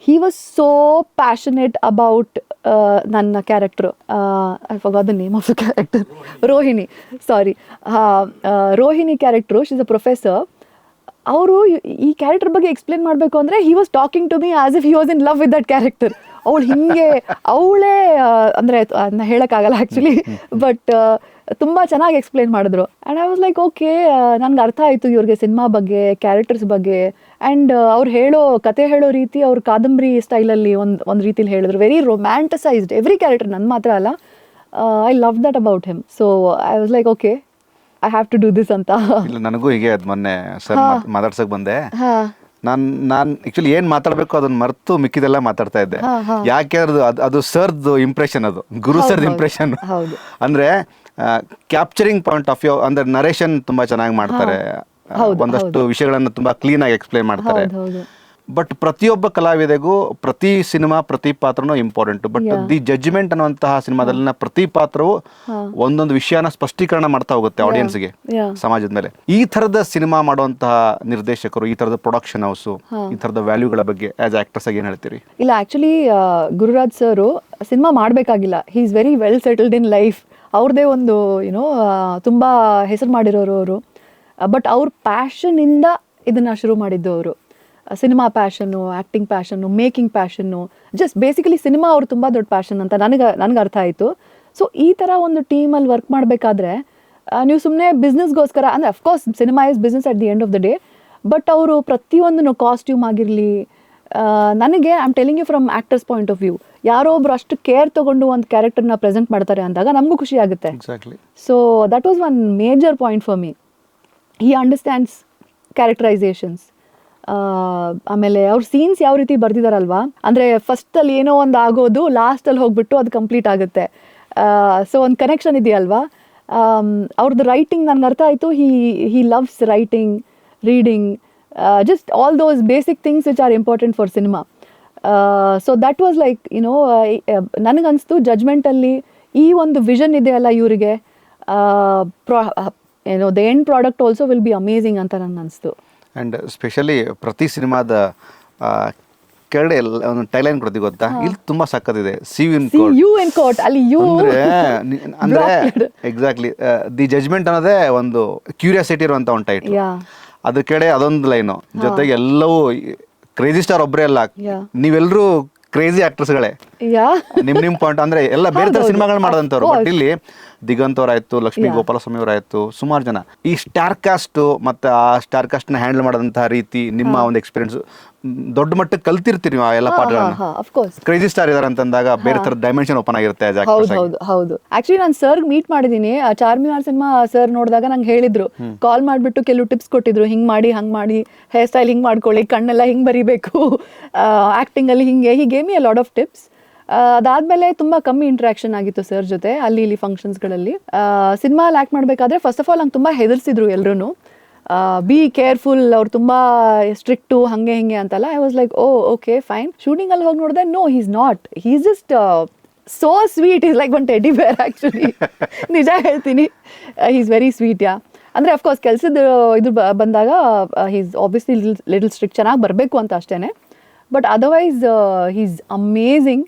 he was so passionate about ನನ್ನ character. I forgot the name of the character. Rohini, sorry. Rohini character, she is a professor. ಅವರು ಈ ಕ್ಯಾರೆಕ್ಟರ್ ಬಗ್ಗೆ ಎಕ್ಸ್ಪ್ಲೇನ್ ಮಾಡಬೇಕು ಅಂದರೆ he was talking to me as if he was in love with that character. ಅವಳೇ ಅಂದರೆ ಅದನ್ನ ಹೇಳೋಕ್ಕಾಗಲ್ಲ ಆ್ಯಕ್ಚುಲಿ, ಬಟ್ ತುಂಬ ಚೆನ್ನಾಗಿ ಎಕ್ಸ್ಪ್ಲೇನ್ ಮಾಡಿದ್ರು. And I was like okay, ನನಗೆ ಅರ್ಥ ಆಯಿತು ಇವ್ರಿಗೆ ಸಿನಿಮಾ ಬಗ್ಗೆ, ಕ್ಯಾರೆಕ್ಟರ್ಸ್ ಬಗ್ಗೆ. ಆ್ಯಂಡ್ ಅವ್ರು ಕತೆ ಹೇಳೋ ರೀತಿ, ಅವ್ರ ಕಾದಂಬರಿ ಸ್ಟೈಲಲ್ಲಿ ಒಂದು ರೀತಿಲಿ ಹೇಳಿದ್ರು. ವೆರಿ ರೊಮ್ಯಾಂಟಿಸೈಸ್ಡ್ ಎವ್ರಿ ಕ್ಯಾರೆಕ್ಟರ್, ನನ್ನ ಮಾತ್ರ ಅಲ್ಲ. I love that about him. So I was like okay, I have to do this ಅಂತ. ಇಲ್ಲ, ನನಗೂ ಹೀಗೆ ಅದು ಮೊನ್ನೆ ಸರ್ ಮಾತಾಡ್ಸಕ್ಕೆ ಬಂದೆ. ನಾನು ಆ್ಯಕ್ಚುಲಿ ಏನು ಮಾತಾಡಬೇಕು ಅದನ್ನ ಮರೆತು ಮಿಕ್ಕಿದೆಲ್ಲ ಮಾತಾಡ್ತಾ ಇದ್ದೆ. ಯಾಕೆ ಅದು ಸರ್ದು ಇಂಪ್ರೆಷನ್, ಅದು ಗುರು ಸರ್ದು ಇಂಪ್ರೆಷನ್. ಅಂದರೆ ಕ್ಯಾಪ್ಚರಿಂಗ್ ಪಾಯಿಂಟ್ ಆಫ್ ವ್ಯೂ, ಅಂದರೆ ನರೇಷನ್ ತುಂಬ ಚೆನ್ನಾಗಿ ಮಾಡ್ತಾರೆ, ಒಂದಷ್ಟು ವಿಷಯಗಳನ್ನು ತುಂಬ ಕ್ಲೀನಾಗಿ ಎಕ್ಸ್ಪ್ಲೇನ್ ಮಾಡ್ತಾರೆ. ಬಟ್ ಪ್ರತಿಯೊಬ್ಬ ಕಲಾವಿದೆಗೂ ಪ್ರತಿ ಸಿನಿಮಾ, ಪ್ರತಿ ಪಾತ್ರನೂ ಇಂಪಾರ್ಟೆಂಟ್. ಬಟ್ ದಿ ಜಡ್ಜ್ಮೆಂಟ್ ಅನ್ನುವಂತಹ ಸಿನಿಮಾದಲ್ಲಿನ ಪ್ರತಿ ಪಾತ್ರವು ಒಂದೊಂದು ವಿಷಯನ ಸ್ಪಷ್ಟೀಕರಣ ಮಾಡ್ತಾ ಹೋಗುತ್ತೆ ಆಡಿಯನ್ಸ್ಗೆ, ಸಮಾಜದ ಮೇಲೆ. ಈ ಥರದ ಸಿನಿಮಾ ಮಾಡುವಂತಹ ನಿರ್ದೇಶಕರು, ಈ ಥರದ ಪ್ರೊಡಕ್ಷನ್ ಹೌಸು, ಈ ಥರದ ವ್ಯಾಲ್ಯೂಗಳ ಬಗ್ಗೆ ಆಸ್ ಆಕ್ಟರ್ಸ್ ಆಗಿ ಏನು ಹೇಳ್ತೀರಿ? ಇಲ್ಲ, ಆ್ಯಕ್ಚುಲಿ ಗುರುರಾಜ್ ಸರು ಸಿನಿಮಾ ಮಾಡಬೇಕಾಗಿಲ್ಲ. ಹಿ is very well settled in life. ಅವ್ರದ್ದೇ ಒಂದು ತುಂಬ ಹೆಸರು ಮಾಡಿರೋರು ಅವರು. ಬಟ್ ಅವ್ರ ಪ್ಯಾಷನಿಂದ ಇದನ್ನು ಶುರು ಮಾಡಿದ್ದು ಅವರು. Cinema passion, acting passion, making passion, just basically cinema ಅವ್ರು ತುಂಬ ದೊಡ್ಡ ಪ್ಯಾಷನ್ ಅಂತ ನನಗೆ ಅರ್ಥ ಆಯಿತು. ಸೊ ಈ ಥರ ಒಂದು ಟೀಮಲ್ಲಿ ವರ್ಕ್ ಮಾಡಬೇಕಾದ್ರೆ ನೀವು ಸುಮ್ಮನೆ ಬಿಸ್ನೆಸ್ಗೋಸ್ಕರ, ಅಂದರೆ of course cinema is business at the end of the day, but ಅವರು ಪ್ರತಿಯೊಂದನ್ನು ಕಾಸ್ಟ್ಯೂಮ್ ಆಗಿರಲಿ, ನನಗೆ I am telling you from actor's point of view, ಯಾರೋ ಒಬ್ರು ಅಷ್ಟು ಕೇರ್ ತೊಗೊಂಡು ಒಂದು ಕ್ಯಾರೆಕ್ಟರ್ನ ಪ್ರೆಸೆಂಟ್ ಮಾಡ್ತಾರೆ ಅಂದಾಗ ನಮಗೂ ಖುಷಿ ಆಗುತ್ತೆ. So that was one major point for me. He understands characterisations. ಆಮೇಲೆ ಅವ್ರ ಸೀನ್ಸ್ ಯಾವ ರೀತಿ ಬರ್ದಿದಾರಲ್ವಾ, ಅಂದರೆ ಫಸ್ಟಲ್ಲಿ ಏನೋ ಒಂದು ಆಗೋದು ಲಾಸ್ಟಲ್ಲಿ ಹೋಗ್ಬಿಟ್ಟು ಅದು ಕಂಪ್ಲೀಟ್ ಆಗುತ್ತೆ. ಸೊ ಒಂದು ಕನೆಕ್ಷನ್ ಇದೆಯಲ್ವಾ. ಅವ್ರದ್ದು ರೈಟಿಂಗ್ ನನಗೆ ಅರ್ಥ ಆಯಿತು. ಹಿ loves writing, reading, just all those basic things which are important for cinema. So that was like, ನನಗನ್ನಿಸ್ತು ಜಡ್ಜ್ಮೆಂಟಲ್ಲಿ ಈ ಒಂದು ವಿಷನ್ ಇದೆಯಲ್ಲ ಇವರಿಗೆ, the end product also will be amazing ಅಂತ ನನಗೆ ಅನಿಸ್ತು. ಆ್ಯಂಡ್ ಸ್ಪೆಷಲಿ ಪ್ರತಿ ಸಿನಿಮಾದ ಕೆಳಗಡೆ ಒಂದು ಟೈಲೈನ್ ಕೊಡ್ತೀವಿ ಗೊತ್ತಾ, ಇಲ್ಲಿ ತುಂಬ ಸಕ್ಕತ್ತಿದೆ. ಯು ಇನ್ ಕೋರ್ಟ್, ಅಲ್ಲಿ ಯು ಅಂದರೆ ಎಕ್ಸಾಕ್ಟ್ಲಿ ದಿ ಜಡ್ಜ್ಮೆಂಟ್ ಅನ್ನೋದೇ ಒಂದು ಕ್ಯೂರಿಯಾಸಿಟಿ ಇರುವಂಥ ಒಂದು ಟೈಟ್ಲ್. ಅದ್ರ ಕಡೆ ಅದೊಂದು ಲೈನು, ಜೊತೆಗೆ ಎಲ್ಲವೂ ಕ್ರೇಜಿ ಸ್ಟಾರ್ ಒಬ್ಬರೇ ಅಲ್ಲ, ನೀವೆಲ್ಲರೂ ಕ್ರೇಜಿ ಆಕ್ಟರ್ಸ್ಗಳೇ. ನಿಮ್ ಪಾಯಿಂಟ್ ಅಂದ್ರೆ ಎಲ್ಲ ಬೇರೆ ತರ ಸಿನಿಮಾಗಳು ಮಾಡೋದಂಥವ್ರು. ಬಟ್ ಇಲ್ಲಿ ದಿಗಂತ್ ಅವರಾಯ್ತು, ಲಕ್ಷ್ಮೀ ಗೋಪಾಲಸ್ವಾಮಿ ಅವರಾಯ್ತು, ಸುಮಾರು ಜನ. ಈ ಸ್ಟಾರ್ ಕಾಸ್ಟ್ ಮತ್ತೆ ಆ ಸ್ಟಾರ್ ಕಾಸ್ಟ್ ನ ಹ್ಯಾಂಡಲ್ ಮಾಡೋದಂತಹ ರೀತಿ, ನಿಮ್ಮ ಒಂದು ಎಕ್ಸ್ಪೀರಿಯನ್ಸ್, ದೊಡ್ಡ ಮಟ್ಟಕ್ಕೆ ಕಲ್ತಿರ್ತೀರಿ ನೀವು ಆ ಎಲ್ಲ ಪಾಠಗಳನ್ನ. ಕ್ರೇಜಿ ಸ್ಟಾರ್ ಇದಾರೆ ಅಂತಂದಾಗ ಬೇರೆ ತರ ಡೈಮೆನ್ಷನ್ ಓಪನ್ ಆಗಿರುತ್ತೆ. ಹೌದು ಆಕ್ಚುಲಿ ನಾನು ಸರ್ ಮೀಟ್ ಮಾಡಿದೀನಿ, ಚಾರ್ಮಿನಾರ್ ಸಿನಿಮಾ ಸರ್ ನೋಡಿದಾಗ ನಂಗೆ ಹೇಳಿದ್ರು, ಕಾಲ್ ಮಾಡ್ಬಿಟ್ಟು ಕೆಲವು ಟಿಪ್ಸ್ ಕೊಟ್ಟಿದ್ರು, ಹಿಂಗ್ ಮಾಡಿ ಹಂಗ್ ಮಾಡಿ, ಹೇರ್ ಸ್ಟೈಲ್ ಹಿಂಗ್ ಮಾಡ್ಕೊಳ್ಳಿ, ಕಣ್ಣೆಲ್ಲ ಹಿಂಗ್ ಬರಿಬೇಕು, ಆಕ್ಟಿಂಗ್ ಅಲ್ಲಿ ಹಿಂಗೆ, he gave me a lot of tips. ಅದಾದ್ಮೇಲೆ ತುಂಬಾ ಕಮ್ಮಿ ಇಂಟ್ರಾಕ್ಷನ್ ಆಗಿತ್ತು ಸರ್ ಜೊತೆ ಅಲ್ಲಿ ಇಲ್ಲಿ ಫಂಕ್ಷನ್ಸ್ಗಳಲ್ಲಿ. ಸಿನಿಮಾ ಆಕ್ಟ್ ಮಾಡ್ಬೇಕಾದ್ರೆ ಫಸ್ಟ್ ಆಫ್ ಆಲ್ ನಂಗೆ ತುಂಬಾ ಹೆದರ್ಸಿದ್ರು ಎಲ್ರು, ಬಿ ಕೇರ್ಫುಲ್, ಅವ್ರು ತುಂಬಾ ಸ್ಟ್ರಿಕ್ಟು ಹಂಗೆ ಹಿಂಗೆ ಅಂತಲ್ಲ. I was like okay fine. Shooting ಅಲ್ಲಿ ಹೋಗಿ ನೋಡಿದೆ, no he's not, he's just so sweet, is like one teddy bear actually. ನಿಜ ಹೇಳ್ತೀನಿ, ಹೀಸ್ ವೆರಿ ಸ್ವೀಟ್. ಅಂದ್ರೆ ಅಫ್ಕೋರ್ಸ್ ಕೆಲ್ಸದ ಇದು ಬಂದಾಗ ಹೀಸ್ ಆಬ್ವಿಯಸ್ಲಿ ಲಿಟಲ್ ಸ್ಟ್ರಿಕ್ಟ್, ಚೆನ್ನಾಗಿ ಬರಬೇಕು ಅಂತ ಅಷ್ಟೇನೆ. But otherwise he's amazing.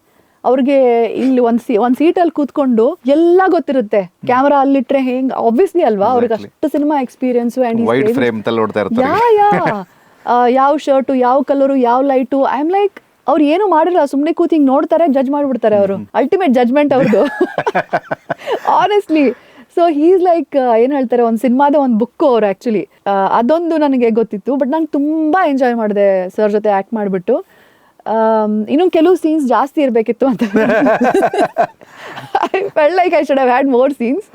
ಅವ್ರಿಗೆ ಇಲ್ಲಿ ಒಂದ್ ಸೀಟಲ್ಲಿ ಕೂತ್ಕೊಂಡು ಎಲ್ಲ ಗೊತ್ತಿರುತ್ತೆ, ಕ್ಯಾಮರಾ ಅಲ್ಲಿಟ್ರೆ ಹೆಂಗ್, ಆಬ್ವಿಯಸ್ಲಿ ಅಲ್ವಾ, ಅವ್ರಿಗೆ ಅಷ್ಟು ಸಿನಿಮಾ ಎಕ್ಸ್ಪೀರಿಯನ್ಸ್. ಯಾವ ಶರ್ಟು, ಯಾವ ಕಲರು, ಯಾವ ಲೈಟು, ಐ ಆಮ್ ಲೈಕ್, ಅವ್ರು ಏನು ಮಾಡಿರಲ್ಲ, ಸುಮ್ಮನೆ ಕೂತ್ ಹಿಂಗ್ ನೋಡ್ತಾರೆ, ಜಡ್ಜ್ ಮಾಡ್ಬಿಡ್ತಾರೆ ಅವರು. ಅಲ್ಟಿಮೇಟ್ ಜಡ್ಜ್ಮೆಂಟ್ ಅವ್ರದ್ದು ಆನೆಸ್ಟ್ಲಿ. ಸೊ ಹೀಸ್ ಲೈಕ್ ಏನ್ ಹೇಳ್ತಾರೆ, ಒಂದು ಸಿನಿಮಾದ ಒಂದು ಬುಕ್ ಅವ್ರು ಆಕ್ಚುಲಿ. ಅದೊಂದು ನನಗೆ ಗೊತ್ತಿತ್ತು. ಬಟ್ ನಾನು ತುಂಬಾ ಎಂಜಾಯ್ ಮಾಡಿದೆ ಸರ್ ಜೊತೆ ಆಕ್ಟ್ ಮಾಡಿಬಿಟ್ಟು. ಇನ್ನು ಕೆಲವು ಸೀನ್ಸ್ ಜಾಸ್ತಿ ಇರಬೇಕಿತ್ತು ಅಂತ I felt like I should have had more scenes.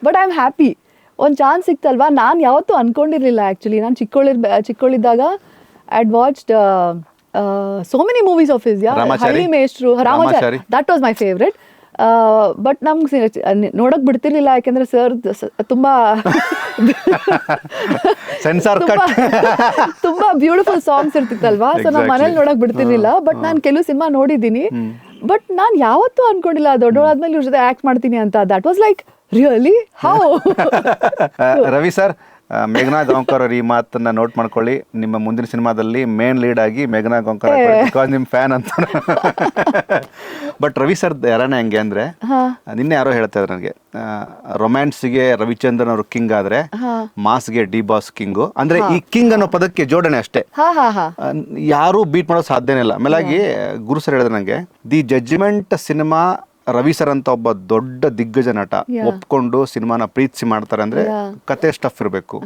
But I am happy, ಒಂದು ಚಾನ್ಸ್ ಸಿಕ್ತಲ್ವಾ. ನಾನು ಯಾವತ್ತೂ ಅನ್ಕೊಂಡಿರ್ಲಿಲ್ಲ ಆ್ಯಕ್ಚುಲಿ. ನಾನು ಚಿಕ್ಕವಳಿದ್ದಾಗ I had watched so many movies of his. ಹಳ್ಳಿ ಮೇಷ್ಟ್ರು, Ramachari, that was my favourite. But ನಮ್ಗೆ ನೋಡಕ್ ಬಿಡ್ತಿರ್ಲಿಲ್ಲ, ಯಾಕೆಂದ್ರೆ ಸರ್ ತುಂಬಾ ತುಂಬಾ ಬ್ಯೂಟಿಫುಲ್ ಸಾಂಗ್ಸ್ ಇರ್ತಿತ್ತಲ್ವಾ. ಸೊ ನಾವು ಮನೇಲಿ ನೋಡಕ್ ಬಿಡ್ತಿರ್ಲಿಲ್ಲ. ಬಟ್ ನಾನು ಕೆಲವು ಸಿನಿಮಾ ನೋಡಿದ್ದೀನಿ. ಬಟ್ ನಾನು ಯಾವತ್ತೂ ಅನ್ಕೊಂಡಿಲ್ಲ ದೊಡ್ಡವಳಾದ್ಮೇಲೆ ಇವ್ರ ಜೊತೆ ಆಕ್ಟ್ ಮಾಡ್ತೀನಿ ಅಂತ. That was like really how. Ravi sir, ಮೇಘನಾ ಗಾಂವ್ಕರ್ ಅವ್ರ ಈ ಮಾತನ್ನ ನೋಟ್ ಮಾಡ್ಕೊಳ್ಳಿ. ನಿಮ್ಮ ಮುಂದಿನ ಸಿನಿಮಾದಲ್ಲಿ ಮೇನ್ ಲೀಡ್ ಆಗಿ ಮೇಘನಾ ಗಾಂವ್ಕರ್ ಬಿಕಾಸ್ ನಿಮ್ ಫ್ಯಾನ್ ಅಂತ. ಬಟ್ ರವಿ ಸರ್ ಯಾರನೇ ಹಂಗೆ ಅಂದ್ರೆ, ನಿನ್ನೆ ಯಾರೋ ಹೇಳ್ತಾ ಇದ್ರು ನನಗೆ, ರೊಮ್ಯಾನ್ಸ್ಗೆ ರವಿಚಂದ್ರನ್ ಅವರು ಕಿಂಗ್ ಆದ್ರೆ ಮಾಸ್ಗೆ ಡಿ ಬಾಸ್ ಕಿಂಗು. ಅಂದ್ರೆ ಈ ಕಿಂಗ್ ಅನ್ನೋ ಪದಕ್ಕೆ ಜೋಡಣೆ ಅಷ್ಟೇ, ಯಾರು ಬೀಟ್ ಮಾಡೋ ಸಾಧ್ಯನೇ ಇಲ್ಲ. ಆಮೇಲಾಗಿ ಗುರು ಸರ್ ಹೇಳಿದ್ರೆ ನಂಗೆ, the judgment cinema Ravi sir ಅಂತ ಒಬ್ಬ ದೊಡ್ಡ ದಿಗ್ಗಜ ನಟ ಒಪ್ಕೊಂಡು ಸಿನಿಮಾನ ಪ್ರೀತಿಸಿ ಮಾಡ್ತಾರೆ ಅಂದ್ರೆ ಕತೆ ಸ್ಟಫ್ ಇರಬೇಕು.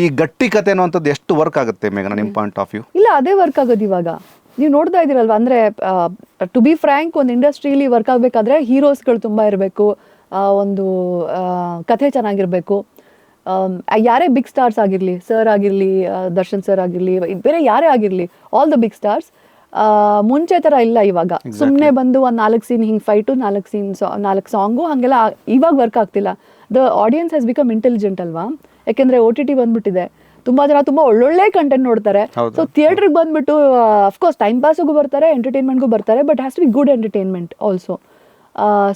ಈ ಗಟ್ಟಿ ಕತೆ ಅನ್ನುವಂಥದ್ದು ಎಷ್ಟು ವರ್ಕ್ ಆಗುತ್ತೆ ಮೇಘನಾ, ನಿಮ್ ಪಾಯಿಂಟ್ ಆಫ್ ವ್ಯೂ? ಇಲ್ಲ, ಅದೇ ವರ್ಕ್ ಆಗೋದು ಇವಾಗ. ನೀವು ನೋಡ್ತಾ ಇದೀರಲ್ವಾ, ಅಂದ್ರೆ ಟು ಬಿ ಫ್ರ್ಯಾಂಕ್, ಒಂದು ಇಂಡಸ್ಟ್ರಿಯಲ್ಲಿ ವರ್ಕ್ ಆಗ್ಬೇಕಾದ್ರೆ ಹೀರೋಸ್ಗಳು ತುಂಬಾ ಇರಬೇಕು, ಒಂದು ಕಥೆ ಚೆನ್ನಾಗಿರ್ಬೇಕು. ಯಾರೇ ಬಿಗ್ ಸ್ಟಾರ್ಸ್ ಆಗಿರ್ಲಿ, ಸರ್ ಆಗಿರ್ಲಿ, ದರ್ಶನ್ ಸರ್ ಆಗಿರ್ಲಿ, ಬೇರೆ ಯಾರೇ ಆಗಿರ್ಲಿ, ಆಲ್ ದ ಬಿಗ್ ಸ್ಟಾರ್ಸ್ ಮುಂಚೆ ತರ ಇಲ್ಲ ಇವಾಗ. ಸುಮ್ಮನೆ ಬಂದು ಒಂದು 4 ಸೀನ್ ಹಿಂಗ್ ಫೈಟು, 4 ಸಾಂಗು ಹಂಗೆಲ್ಲ ಇವಾಗ ವರ್ಕ್ ಆಗ್ತಿಲ್ಲ. The audience has become intelligent ಅಲ್ವಾ, ಯಾಕೆಂದ್ರೆ OTT ಬಂದ್ಬಿಟ್ಟಿದೆ. ತುಂಬಾ ಜನ ತುಂಬಾ ಒಳ್ಳೊಳ್ಳೆ ಕಂಟೆಂಟ್ ನೋಡ್ತಾರೆ. ಸೊ ಥಿಯೇಟರ್ಗೆ ಬಂದ್ಬಿಟ್ಟು ಅಫ್ಕೋರ್ಸ್ ಟೈಮ್ ಪಾಸ್ಗೂ ಬರ್ತಾರೆ, ಎಂಟರ್ಟೈನ್ಮೆಂಟ್ಗೂ ಬರ್ತಾರೆ, but has to be good entertainment also.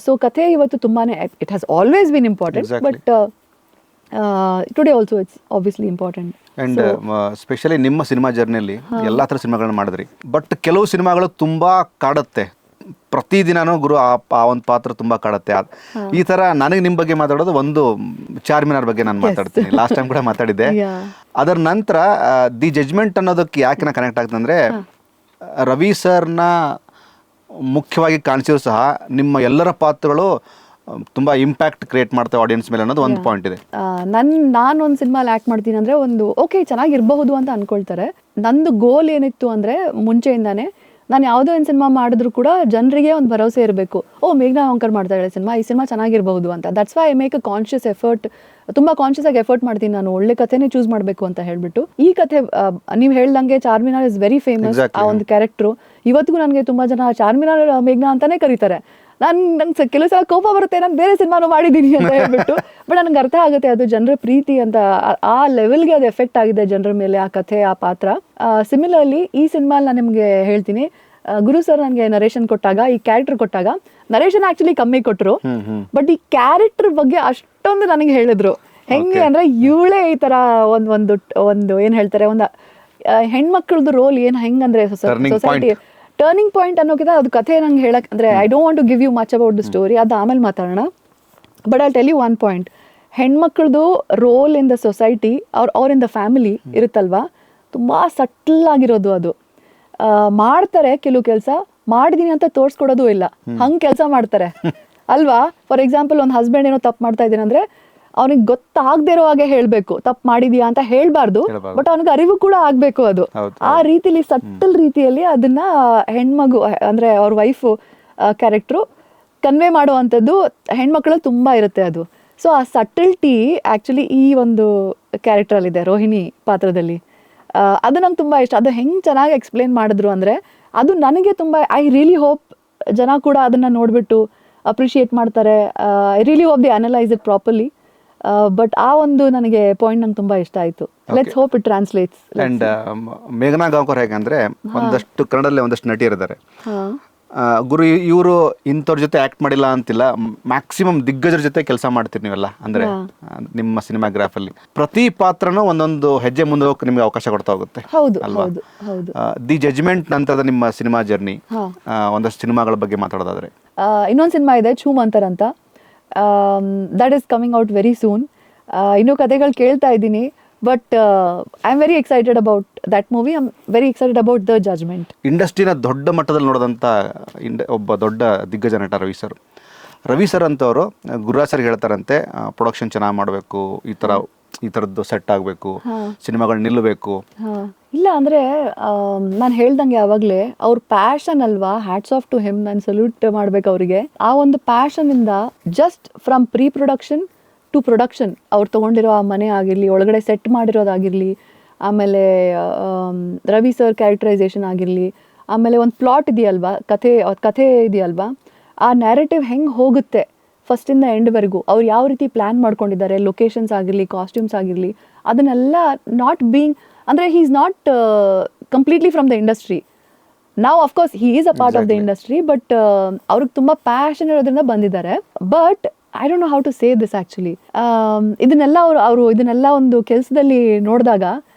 So ಕಥೆ ಇವತ್ತು ತುಂಬಾನೇ, it has always been important, but today also it's obviously important. And specially ನಿಮ್ಮ ಸಿನಿಮಾ ಜರ್ನಿಯಲ್ಲಿ ಎಲ್ಲಾ ತರ ಸಿನಿಮಾಗಳನ್ನ ಮಾಡಿದ್ರಿ. ಬಟ್ ಕೆಲವು ಸಿನಿಮಾಗಳು ತುಂಬಾ ಕಾಡುತ್ತೆ, ಪ್ರತಿದಿನನೂ ಗುರು ಆ ಒಂದು ಪಾತ್ರ ತುಂಬಾ ಕಾಡುತ್ತೆ. ಈ ತರ ನನಗೆ ನಿಮ್ ಬಗ್ಗೆ ಮಾತಾಡೋದು ಒಂದು ಚಾರ್ಮಿನಾರ್ ಬಗ್ಗೆ ನಾನು ಮಾತಾಡ್ತೀನಿ, ಲಾಸ್ಟ್ ಟೈಮ್ ಕೂಡ ಮಾತಾಡಿದ್ದೆ. ಅದರ ನಂತರ ದಿ ಜಡ್ಜ್ಮೆಂಟ್ ಅನ್ನೋದಕ್ಕೆ ಯಾಕೆ ನಾ ಕನೆಕ್ಟ್ ಆಗ್ತದೆ ಅಂದ್ರೆ, ರವಿ ಸರ್ನ ಮುಖ್ಯವಾಗಿ ಕಾಣಿಸಿದ್ರು ಸಹ ನಿಮ್ಮ ಎಲ್ಲರ ಪಾತ್ರಗಳು ತುಂಬಾ ಇಂಪ್ಯಾಕ್ಟ್ ಕ್ರಿಯೇಟ್ ಮಾಡ್ತೇವೆ ಆಡಿಯನ್ಸ್ ಮೇಲೆ ಅನ್ನೋದು ಒಂದು ಪಾಯಿಂಟ್ ಇದೆ. ನಾನು ಒಂದು ಸಿನಿಮಾಲಿ ಆಕ್ಟ್ ಮಾಡ್ತೀನಿ ಅಂದ್ರೆ ಒಂದು ಓಕೆ ಚೆನ್ನಾಗಿರ್ಬಹುದು ಅಂತ ಅನ್ಕೊಳ್ತಾರೆ. ನಂದು ಗೋಲ್ ಏನಿತ್ತು ಅಂದ್ರೆ ಮುಂಚೆಯಿಂದಾನೆ, ನಾನು ಯಾವುದೋ ಒಂದು ಸಿನಿಮಾ ಮಾಡಿದ್ರು ಕೂಡ ಜನರಿಗೆ ಒಂದು ಭರವಸೆ ಇರಬೇಕು, ಮೇಘನಾ ಗಾಂವ್ಕರ್ ಮಾಡ್ತಾ ಇದ್ದಾಳೆ ಸಿನಿಮಾ, ಈ ಸಿನಿಮಾ ಚೆನ್ನಾಗಿರ್ಬಹುದು ಅಂತ. That's why I make a conscious effort. ತುಂಬಾ ಕಾನ್ಷಿಯಸ್ ಆಗಿ ಎಫರ್ಟ್ ಮಾಡ್ತೀನಿ ನಾನು, ಒಳ್ಳೆ ಕಥೆನೇ ಚೂಸ್ ಮಾಡಬೇಕು ಅಂತ ಹೇಳ್ಬಿಟ್ಟು. ಈ ಕಥೆ ನೀವು ಹೇಳ್ದಂಗೆ ಚಾರ್ಮಿನಾರ್ ಇಸ್ ವೆರಿ ಫೇಮಸ್. ಆ ಒಂದು ಕ್ಯಾರೆಕ್ಟರ್ ಇವತ್ತಿಗೂ ನನಗೆ ತುಂಬಾ ಜನ ಚಾರ್ಮಿನಾರ್ ಮೇಘನಾ ಅಂತಾನೆ ಕರೀತಾರೆ. ನಂಗೆ ಕೆಲವು ಸಲ ಕೋಪ ಬರುತ್ತೆ, ನಾನು ಬೇರೆ ಸಿನಿಮಾನು ಮಾಡಿದ್ದೀನಿ ಅಂತ ಹೇಳ್ಬಿಟ್ಟು. ಬಟ್ ನನಗೆ ಅರ್ಥ ಆಗುತ್ತೆ ಅದು ಜನರ ಪ್ರೀತಿ ಅಂತ, ಆ ಲೆವೆಲ್ಗೆ ಅದು ಎಫೆಕ್ಟ್ ಆಗಿದೆ ಜನರ ಮೇಲೆ ಆ ಕಥೆ, ಆ ಪಾತ್ರ. ಸಿಮಿಲರ್ಲಿ ಈ ಸಿನಿಮಾಲ್ ನಾನು ನಿಮ್ಗೆ ಹೇಳ್ತೀನಿ, ಗುರು ಸರ್ ನನಗೆ ನರೇಶನ್ ಕೊಟ್ಟಾಗ, ಈ ಕ್ಯಾರೆಕ್ಟರ್ ಕೊಟ್ಟಾಗ, ನರೇಶನ್ ಆಕ್ಚುಲಿ ಕಮ್ಮಿ ಕೊಟ್ಟರು, ಬಟ್ ಈ ಕ್ಯಾರೆಕ್ಟರ್ ಬಗ್ಗೆ ಅಷ್ಟೊಂದು ನನಗೆ ಹೇಳಿದ್ರು. ಹೆಂಗೆ ಅಂದ್ರೆ ಇವಳೇ ಈ ತರ ಒಂದು ಏನ್ ಹೇಳ್ತಾರೆ, ಒಂದು ಹೆಣ್ಮಕ್ಳದ್ದು ರೋಲ್ ಏನ್ ಹೆಂಗಂದ್ರೆ ಸೊಸೈಟಿ ಟರ್ನಿಂಗ್ ಪಾಯಿಂಟ್ ಅನ್ನೋಕ್ಕಿಂತ ಅದು ಕಥೆ ನಂಗೆ ಹೇಳಕ್ ಅಂದ್ರೆ I don't want to give you much about the story, ಅದು ಆಮೇಲೆ ಮಾತಾಡೋಣ. But I tell you one point, ಹೆಣ್ಮಕ್ಳದು ರೋಲ್ ಇನ್ ದ ಸೊಸೈಟಿ ಅವ್ರ ಇನ್ ದ ಫ್ಯಾಮಿಲಿ ಇರುತ್ತಲ್ವಾ, ತುಂಬಾ ಸಟ್ಲ್ ಆಗಿರೋದು ಅದು. ಮಾಡ್ತಾರೆ ಕೆಲವು ಕೆಲಸ, ಮಾಡಿದೀನಿ ಅಂತ ತೋರ್ಸ್ಕೊಡೋದು ಇಲ್ಲ, ಹಂಗ್ ಕೆಲಸ ಮಾಡ್ತಾರೆ. ಅಲ್ವಾ? ಫಾರ್ ಎಕ್ಸಾಂಪಲ್ ಒಂದು ಹಸ್ಬೆಂಡ್ ಏನೋ ತಪ್ಪು ಮಾಡ್ತಾ ಇದ್ದೀನಿ ಅಂದ್ರೆ ಅವ್ನಿಗೆ ಗೊತ್ತಾಗದೇ ಇರೋ ಹಾಗೆ ಹೇಳಬೇಕು, ತಪ್ಪು ಮಾಡಿದ್ಯಾ ಅಂತ ಹೇಳ್ಬಾರ್ದು, ಬಟ್ ಅವನಿಗೆ ಅರಿವು ಕೂಡ ಆಗಬೇಕು ಅದು. ಆ ರೀತಿಲಿ ಸಟ್ಟಲ್ ರೀತಿಯಲ್ಲಿ ಅದನ್ನ ಹೆಣ್ಮಗು ಅಂದ್ರೆ ಅವ್ರ ವೈಫು ಕ್ಯಾರೆಕ್ಟ್ರು ಕನ್ವೆ ಮಾಡುವಂಥದ್ದು ಹೆಣ್ಮಕ್ಳಲ್ಲಿ ತುಂಬ ಇರುತ್ತೆ ಅದು. ಸೊ ಆ ಸಟಲ್ಟಿ ಆ್ಯಕ್ಚುಲಿ ಈ ಒಂದು ಕ್ಯಾರೆಕ್ಟ್ರಲ್ಲಿದೆ, ರೋಹಿಣಿ ಪಾತ್ರದಲ್ಲಿ. ಅದು ನಂಗೆ ತುಂಬ ಇಷ್ಟ. ಅದು ಹೆಂಗೆ ಚೆನ್ನಾಗಿ ಎಕ್ಸ್ಪ್ಲೇನ್ ಮಾಡಿದ್ರು ಅಂದರೆ ಅದು ನನಗೆ ತುಂಬ, ಐ ರಿಯಲಿ ಹೋಪ್ ಜನ ಕೂಡ ಅದನ್ನು ನೋಡಿಬಿಟ್ಟು ಅಪ್ರಿಷಿಯೇಟ್ ಮಾಡ್ತಾರೆ. I really hope the analyse it properly. But ಆ ಒಂದು ನನಗೆ ಪಾಯಿಂಟ್ ನಂಗೆ ತುಂಬ ಇಷ್ಟ ಆಯಿತು. Let's hope it translates. And ಮೇಘನಾ ಗಾಂವ್ಕರ್ ಹೇಗಂದರೆ ಒಂದಷ್ಟು ಕನ್ನಡದಲ್ಲಿ ಒಂದಷ್ಟು ನಟಿಯರಿದ್ದಾರೆ. ಗುರು ಇವರು ಇಂಥವ್ರ ಜೊತೆ ಆ್ಯಕ್ಟ್ ಮಾಡಿಲ್ಲ ಅಂತಿಲ್ಲ, ಮ್ಯಾಕ್ಸಿಮಮ್ ದಿಗ್ಗಜರ ಜೊತೆ ಕೆಲಸ ಮಾಡ್ತೀರಿ ನೀವೆಲ್ಲ. ಅಂದರೆ ನಿಮ್ಮ ಸಿನಿಮಾಗ್ರಾಫಲ್ಲಿ ಪ್ರತಿ ಪಾತ್ರನೂ ಒಂದೊಂದು ಹೆಜ್ಜೆ ಮುಂದೆ ಹೋಗಿ ನಿಮಗೆ ಅವಕಾಶ ಕೊಡ್ತಾ ಹೋಗುತ್ತೆ. ಹೌದು ಅಲ್ವಾ? ಹೌದು. ದಿ ಜಜ್ಮೆಂಟ್ ನಂತರದ ನಿಮ್ಮ ಸಿನಿಮಾ ಜರ್ನಿ, ಒಂದಷ್ಟು ಸಿನಿಮಾಗಳ ಬಗ್ಗೆ ಮಾತಾಡೋದಾದ್ರೆ. ಇನ್ನೊಂದು ಸಿನಿಮಾ ಇದೆ ಛೂಮಂತರ್ ಅಂತ. That is coming out very soon. ಇನ್ನೂ ಕಥೆಗಳು ಕೇಳ್ತಾ ಇದ್ದೀನಿ, but I am very excited about that movie. I am very excited about the judgement. ಇಂಡಸ್ಟ್ರಿನ ದೊಡ್ಡ ಮಟ್ಟದಲ್ಲಿ ನೋಡೋದಂಥ ಒಬ್ಬ ದೊಡ್ಡ ದಿಗ್ಗಜ ನಟ ರವಿ ಸರ್ ಅಂತವರು ಗುರುರಾಜ್ ಸರ್ಗೆ ಹೇಳ್ತಾರಂತೆ, ಪ್ರೊಡಕ್ಷನ್ ಚೆನ್ನಾಗಿ ಮಾಡಬೇಕು, ಈ ಥರದ್ದು ಸೆಟ್ ಆಗಬೇಕು, ಸಿನಿಮಾಗಳು ನಿಲ್ಲಬೇಕು. ಇಲ್ಲ ಅಂದರೆ ನಾನು ಹೇಳ್ದಂಗೆ ಯಾವಾಗಲೇ ಅವ್ರ ಪ್ಯಾಷನ್ ಅಲ್ವಾ, ಹ್ಯಾಟ್ಸ್ ಆಫ್ ಟು ಹಿಮ್. ನಾನು ಸಲ್ಯೂಟ್ ಮಾಡ್ಬೇಕು ಅವರಿಗೆ. ಆ ಒಂದು ಪ್ಯಾಷನಿಂದ just from pre production to production ಅವ್ರು ತೊಗೊಂಡಿರೋ ಆ ಮನೆ ಆಗಿರಲಿ, ಒಳಗಡೆ ಸೆಟ್ ಮಾಡಿರೋದಾಗಿರಲಿ, ಆಮೇಲೆ ರವಿ ಸರ್ ಕ್ಯಾರೆಕ್ಟರೈಸೇಷನ್ ಆಗಿರಲಿ, ಆಮೇಲೆ ಒಂದು ಪ್ಲಾಟ್ ಇದೆಯಲ್ವಾ, ಕಥೆ ಇದೆಯಲ್ವಾ, ಆ ನ್ಯಾರೇಟಿವ್ ಹೆಂಗೆ ಹೋಗುತ್ತೆ ಫಸ್ಟಿಂದ ಎಂಡ್ವರೆಗೂ, ಅವ್ರು ಯಾವ ರೀತಿ ಪ್ಲ್ಯಾನ್ ಮಾಡ್ಕೊಂಡಿದ್ದಾರೆ, ಲೊಕೇಶನ್ಸ್ ಆಗಿರಲಿ, ಕಾಸ್ಟ್ಯೂಮ್ಸ್ ಆಗಿರಲಿ, ಅದನ್ನೆಲ್ಲ ನಾಟ್ ಬೀಯಿಂಗ್ ಅಂದರೆ he is not completely from the industry. ನಾವು of course he is a part of the industry, but ಅವ್ರಿಗೆ ತುಂಬ ಪ್ಯಾಷನ್ ಇರೋದ್ರಿಂದ ಬಂದಿದ್ದಾರೆ. But I don't know how to say this actually. ಇದನ್ನೆಲ್ಲ ಅವರು ಇದನ್ನೆಲ್ಲ ಒಂದು ಕೆಲಸದಲ್ಲಿ ನೋಡಿದಾಗ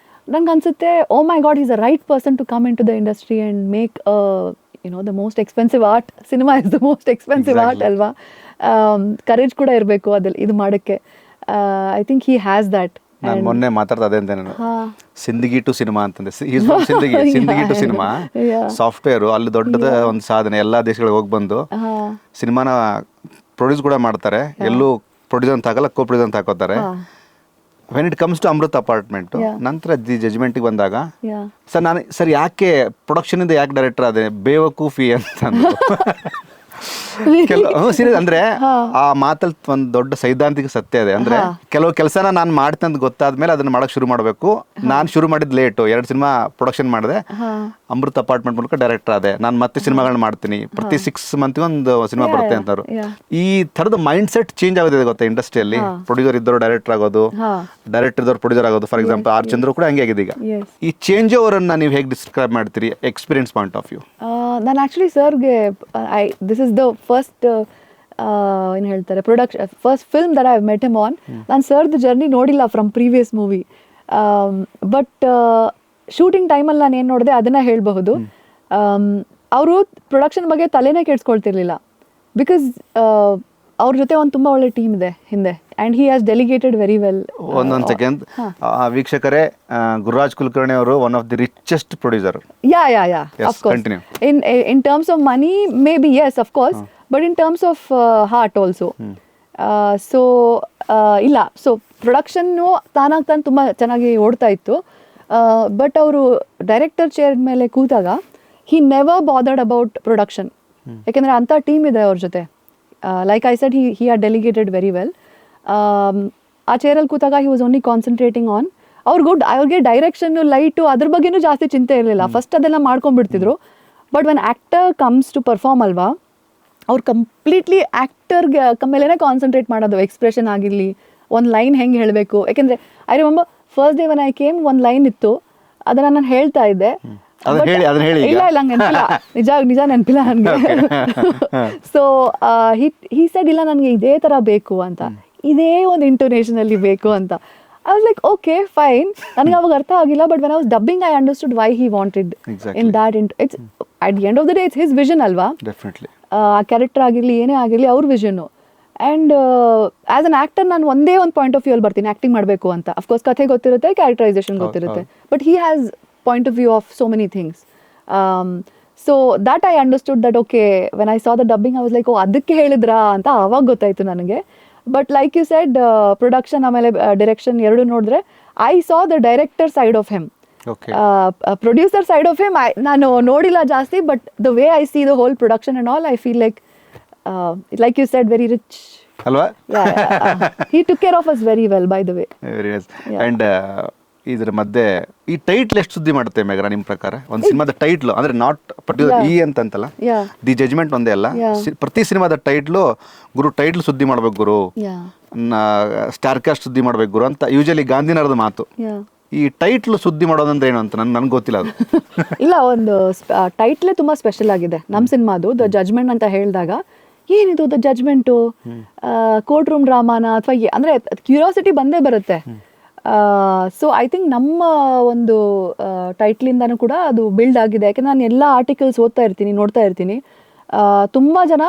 ನಂಗೆ ಅನ್ಸುತ್ತೆ, oh my God, is a right person to come into the industry and make the most expensive art. Cinema is the most expensive art ಅಲ್ವಾ? ಕರೇಜ್ ಕೂಡ ಇರಬೇಕು ಅದ್ರಲ್ಲಿ ಇದು ಮಾಡೋಕ್ಕೆ. I think he has that. ನಾನು ಮೊನ್ನೆ ಮಾತಾಡ್ತಾ ಅದೇ ಅಂತ ನಾನು ಸಿಂದಗಿ ಟು ಸಿನಿಮಾ ಅಂತಂದೆ. ಸಿಂದಗಿ ಟು ಸಿನಿಮಾ ಸಾಫ್ಟ್ವೇರು ಅಲ್ಲಿ ದೊಡ್ಡದ ಒಂದು ಸಾಧನೆ. ಎಲ್ಲ ದೇಶಗಳಿಗೆ ಹೋಗಿ ಬಂದು ಸಿನಿಮಾನ ಪ್ರೊಡ್ಯೂಸ್ ಕೂಡ ಮಾಡ್ತಾರೆ. ಎಲ್ಲೂ ಪ್ರೊಡ್ಯೂಸ್ ಅಂತ ಹಾಕಲ್ಲ, ಕೋ ಪ್ರೊಡ್ಯೂಸ್ ಅಂತ ಹಾಕೋತಾರೆ. When it comes to Amrut apartment ನಂತರ ದಿ ಜಜ್ಮೆಂಟಿಗೆ ಬಂದಾಗ ಸರ್ ಯಾಕೆ ಪ್ರೊಡಕ್ಷನಿಂದ ಯಾಕೆ ಡೈರೆಕ್ಟರ್ ಅದೇ ಬೇವಕೂಫಿ ಅಂತ ಸೀರಿಯಸ್ ಅಂದ್ರೆ ಆ ಮಾತಲ್ಲಿ ಒಂದು ದೊಡ್ಡ ಸೈದ್ಧಾಂತಿಕ ಸತ್ಯ ಇದೆ. ಅಂದ್ರೆ ಕೆಲವು ಕೆಲಸನ ನಾನು ಮಾಡ್ತೀನಿ ಅಂತ ಗೊತ್ತಾದ್ಮೇಲೆ ಅದನ್ನ ಮಾಡಕ್ ಶುರು ಮಾಡಬೇಕು. ನಾನು ಶುರು ಮಾಡಿದ್ ಲೇಟು, 2 ಸಿನಿಮಾ ಪ್ರೊಡಕ್ಷನ್ ಮಾಡಿದೆ, ಅಮೃತ್ ಅಪಾರ್ಟ್ಮೆಂಟ್ ಮೂಲಕ ಡೈರೆಕ್ಟರ್ ಅದೇ. ನಾನು ಮತ್ತೆ ಸಿನಿಮಾಗಳನ್ನ ಮಾಡ್ತೀನಿ, ಪ್ರತಿ 6 ಮಂತ್ಗೆ ಒಂದು ಸಿನಿಮಾ ಬರುತ್ತೆ ಅಂತಾರು. ಈ ತರದ ಮೈಂಡ್ ಸೆಟ್ ಚೇಂಜ್ ಆಗೋದಿದೆ ಗೊತ್ತಾ ಇಂಡಸ್ಟ್ರಿಯಲ್ಲಿ. ಪ್ರೊಡ್ಯೂಸರ್ ಇದ್ದವರು ಡೈರೆಕ್ಟರ್ ಆಗೋದು, ಡೈರೆಕ್ಟರ್ ಇದ್ದವರು ಪ್ರೊಡ್ಯೂಸರ್ ಆಗೋದು. ಫಾರ್ ಎಕ್ಸಾಂಪಲ್ ಆರ್ ಚಂದ್ರು ಕೂಡ ಹಂಗೆ ಆಗಿದೆ ಈಗ. ಈ ಚೇಂಜ್ ಓವರನ್ನ ನೀವು ಹೇಗೆ ಡಿಸ್ಕ್ರೈಬ್ ಮಾಡ್ತೀರಿ ಎಕ್ಸ್ಪೀರಿಯನ್ಸ್ ಪಾಯಿಂಟ್ ಆಫ್ ವ್ಯೂ? ನಾನು ಆ್ಯಕ್ಚುಲಿ ಸರ್ಗೆ ದಿಸ್ ಇಸ್ ದ ಫಸ್ಟ್ ಏನು ಹೇಳ್ತಾರೆ first film that I have met him on. ನಾನು ಸರ್ದು ಜರ್ನಿ ನೋಡಿಲ್ಲ from previous movie, but shooting ಟೈಮಲ್ಲಿ ನಾನು ಏನು ನೋಡಿದೆ ಅದನ್ನು ಹೇಳಬಹುದು. ಅವರು ಪ್ರೊಡಕ್ಷನ್ ಬಗ್ಗೆ ತಲೆನೇ ಕೆಡ್ಸ್ಕೊಳ್ತಿರ್ಲಿಲ್ಲ, ಬಿಕಾಸ್ ಅವ್ರ ಜೊತೆ ಒಂದು ತುಂಬ ಒಳ್ಳೆ ಟೀಮ್ ಇದೆ ಹಿಂದೆ, and he has delegated very well. ಒಂದೊಂದು ಸೆಕೆಂಡ್ ವೀಕ್ಷಕರೇ, ಗುರುರಾಜ್ ಕುಲಕರ್ಣಿ ಅವರು one of the richest producer. Yeah of course. In terms of money may be Yes of course, but in terms of heart also. So ಇಲ್ಲ, ಸೊ ಪ್ರೊಡಕ್ಷನ್ನು ತಾನಾಗಿ ತಾನು ತುಂಬ ಚೆನ್ನಾಗಿ ಓಡ್ತಾ ಇತ್ತು. ಬಟ್ ಅವರು ಡೈರೆಕ್ಟರ್ ಚೇರ್ ಮೇಲೆ ಕೂತಾಗ he never bothered about production, ಯಾಕೆಂದರೆ ಅಂಥ ಟೀಮ್ ಇದೆ ಅವ್ರ ಜೊತೆ. Like I said, he had delegated very well. ಆ ಚೇರಲ್ಲಿ ಕೂತಾಗ he was only concentrating on ಅವ್ರಿಗೆ ಡೈರೆಕ್ಷನ್ನು, ಲೈಟು, ಅದ್ರ ಬಗ್ಗೆನೂ ಜಾಸ್ತಿ ಚಿಂತೆ ಇರಲಿಲ್ಲ. ಫಸ್ಟ್ ಅದೆಲ್ಲ ಮಾಡ್ಕೊಂಡ್ಬಿಡ್ತಿದ್ರು. But when actor comes to perform ಅಲ್ವಾ, ಅವ್ರು ಕಂಪ್ಲೀಟ್ಲಿ ಆ್ಯಕ್ಟರ್ಗೆ ಮೇಲೇ ಕಾನ್ಸಂಟ್ರೇಟ್ ಮಾಡೋದು. ಎಕ್ಸ್ಪ್ರೆಷನ್ ಆಗಿರಲಿ, ಒಂದು ಲೈನ್ ಹೆಂಗೆ ಹೇಳಬೇಕು. ಯಾಕೆಂದರೆ I remember first day when I came ಒಂದು ಲೈನ್ ಇತ್ತು, ಅದನ್ನು ನಾನು ಹೇಳ್ತಾ ಇದ್ದೆ. ಇಲ್ಲ ಹಂಗೆ ನೆನಪಿಲ್ಲ, ನಿಜ ನೆನಪಿಲ್ಲ ನನಗೆ. ಸೊ ಹಿ ಸೆಡ್, ಇಲ್ಲ ನನಗೆ ಇದೇ ಥರ ಬೇಕು ಅಂತ, ಇದೇ ಒಂದು ಇಂಟೋನೇಷನಲ್ಲಿ ಬೇಕು ಅಂತ. I was like okay fine. ನನಗೆ ಅವಾಗ ಅರ್ಥ ಆಗಿಲ್ಲ, but when I was dubbing I understood why he wanted in that. It's at the end of the day it's his vision ಅಲ್ವಾ. ಆ ಕ್ಯಾರೆಕ್ಟರ್ ಆಗಿರಲಿ, ಏನೇ ಆಗಿರಲಿ, ಅವ್ರ vision. And as an actor ನಾನು ಒಂದೇ ಒಂದು ಪಾಯಿಂಟ್ ಆಫ್ ವ್ಯೂ ಅಲ್ಲಿ ಬರ್ತೀನಿ, ಆ್ಯಕ್ಟಿಂಗ್ ಮಾಡಬೇಕು ಅಂತ. ಅಫ್ಕೋರ್ಸ್ ಕಥೆ ಗೊತ್ತಿರುತ್ತೆ, ಕ್ಯಾರೆಕ್ಟರೈಸೇಷನ್ ಗೊತ್ತಿರುತ್ತೆ, but he has point of view of so many things. So that I understood that okay when I saw the dubbing I was like oh ಅದಕ್ಕೆ ಹೇಳಿದ್ರಾ ಅಂತ ಆವಾಗ ಗೊತ್ತಾಯ್ತು ನನಗೆ. But like you said production ಆಮೇಲೆ ಡೈರೆಕ್ಷನ್ ಎರಡು ನೋಡಿದ್ರೆ I saw the director side of him. Producer side of him ನಾನು ನೋಡಿಲ್ಲ ಜಾಸ್ತಿ, but the way I see the whole production and all I feel like you said very rich ಅಲ್ವಾ. he took care of us very well, by the way. Very nice. And ಇದ್ರ ಮಧ್ಯೆ ಈ ಟೈಟ್ಲ್ ಎಷ್ಟು ಸುದ್ದಿ ಮಾಡುತ್ತೆ ಮೇಘನ ನಿಮ್ಮ ಪ್ರಕಾರ? ಒಂದು ಸಿನಿಮಾದ ಟೈಟ್ಲು ಅಂದ್ರೆ ನಾಟ್ ಪರ್ಟಿಕ್ಯುಲರ್ ಈ ಅಂತಲ್ಲ, ದಿ ಜಜ್ಮೆಂಟ್ ಒಂದೇ ಅಲ್ಲ, ಪ್ರತಿ ಸಿನಿಮಾದ ಟೈಟ್ಲು ಗುರು ಟೈಟ್ಲ್ ಸುದ್ದಿ ಮಾಡ್ಬೇಕು ಗುರು, ಸ್ಟಾರ್ ಕಾಸ್ಟ್ ಸುದ್ದಿ ಮಾಡ್ಬೇಕು ಗುರು ಅಂತ ಯೂಶಲಿ ಗಾಂಧಿನಗರದ ಮಾತು. ಈ ಟೈಟ್ಲ್ ಸುದ್ದಿ ಮಾಡೋದಂದ್ರೆ ಏನು ಅಂತ ನನ್ಗೆ ಗೊತ್ತಿಲ್ಲ ಅದು. ಇಲ್ಲ, ಒಂದು ಟೈಟ್ಲೇ ತುಂಬಾ ಸ್ಪೆಷಲ್ ಆಗಿದೆ ನಮ್ಮ ಸಿನಿಮಾದು. ದ ಜಜ್ಮೆಂಟ್ ಅಂತ ಹೇಳಿದಾಗ ಏನಿದು ದ ಜಜ್ಮೆಂಟು, ಕೋರ್ಟ್ ರೂಮ್ ಡ್ರಾಮಾನ ಅಥವಾ ಅಂದ್ರೆ ಕ್ಯೂರಿಯಾಸಿಟಿ ಬಂದೇ ಬರುತ್ತೆ. ಸೊ ಐ ಥಿಂಕ್ ನಮ್ಮ ಒಂದು ಟೈಟ್ಲಿಂದನೂ ಕೂಡ ಅದು ಬಿಲ್ಡ್ ಆಗಿದೆ. ಯಾಕೆಂದ್ರೆ ನಾನು ಎಲ್ಲ ಆರ್ಟಿಕಲ್ಸ್ ಓದ್ತಾ ಇರ್ತೀನಿ, ನೋಡ್ತಾ ಇರ್ತೀನಿ. ತುಂಬ ಜನ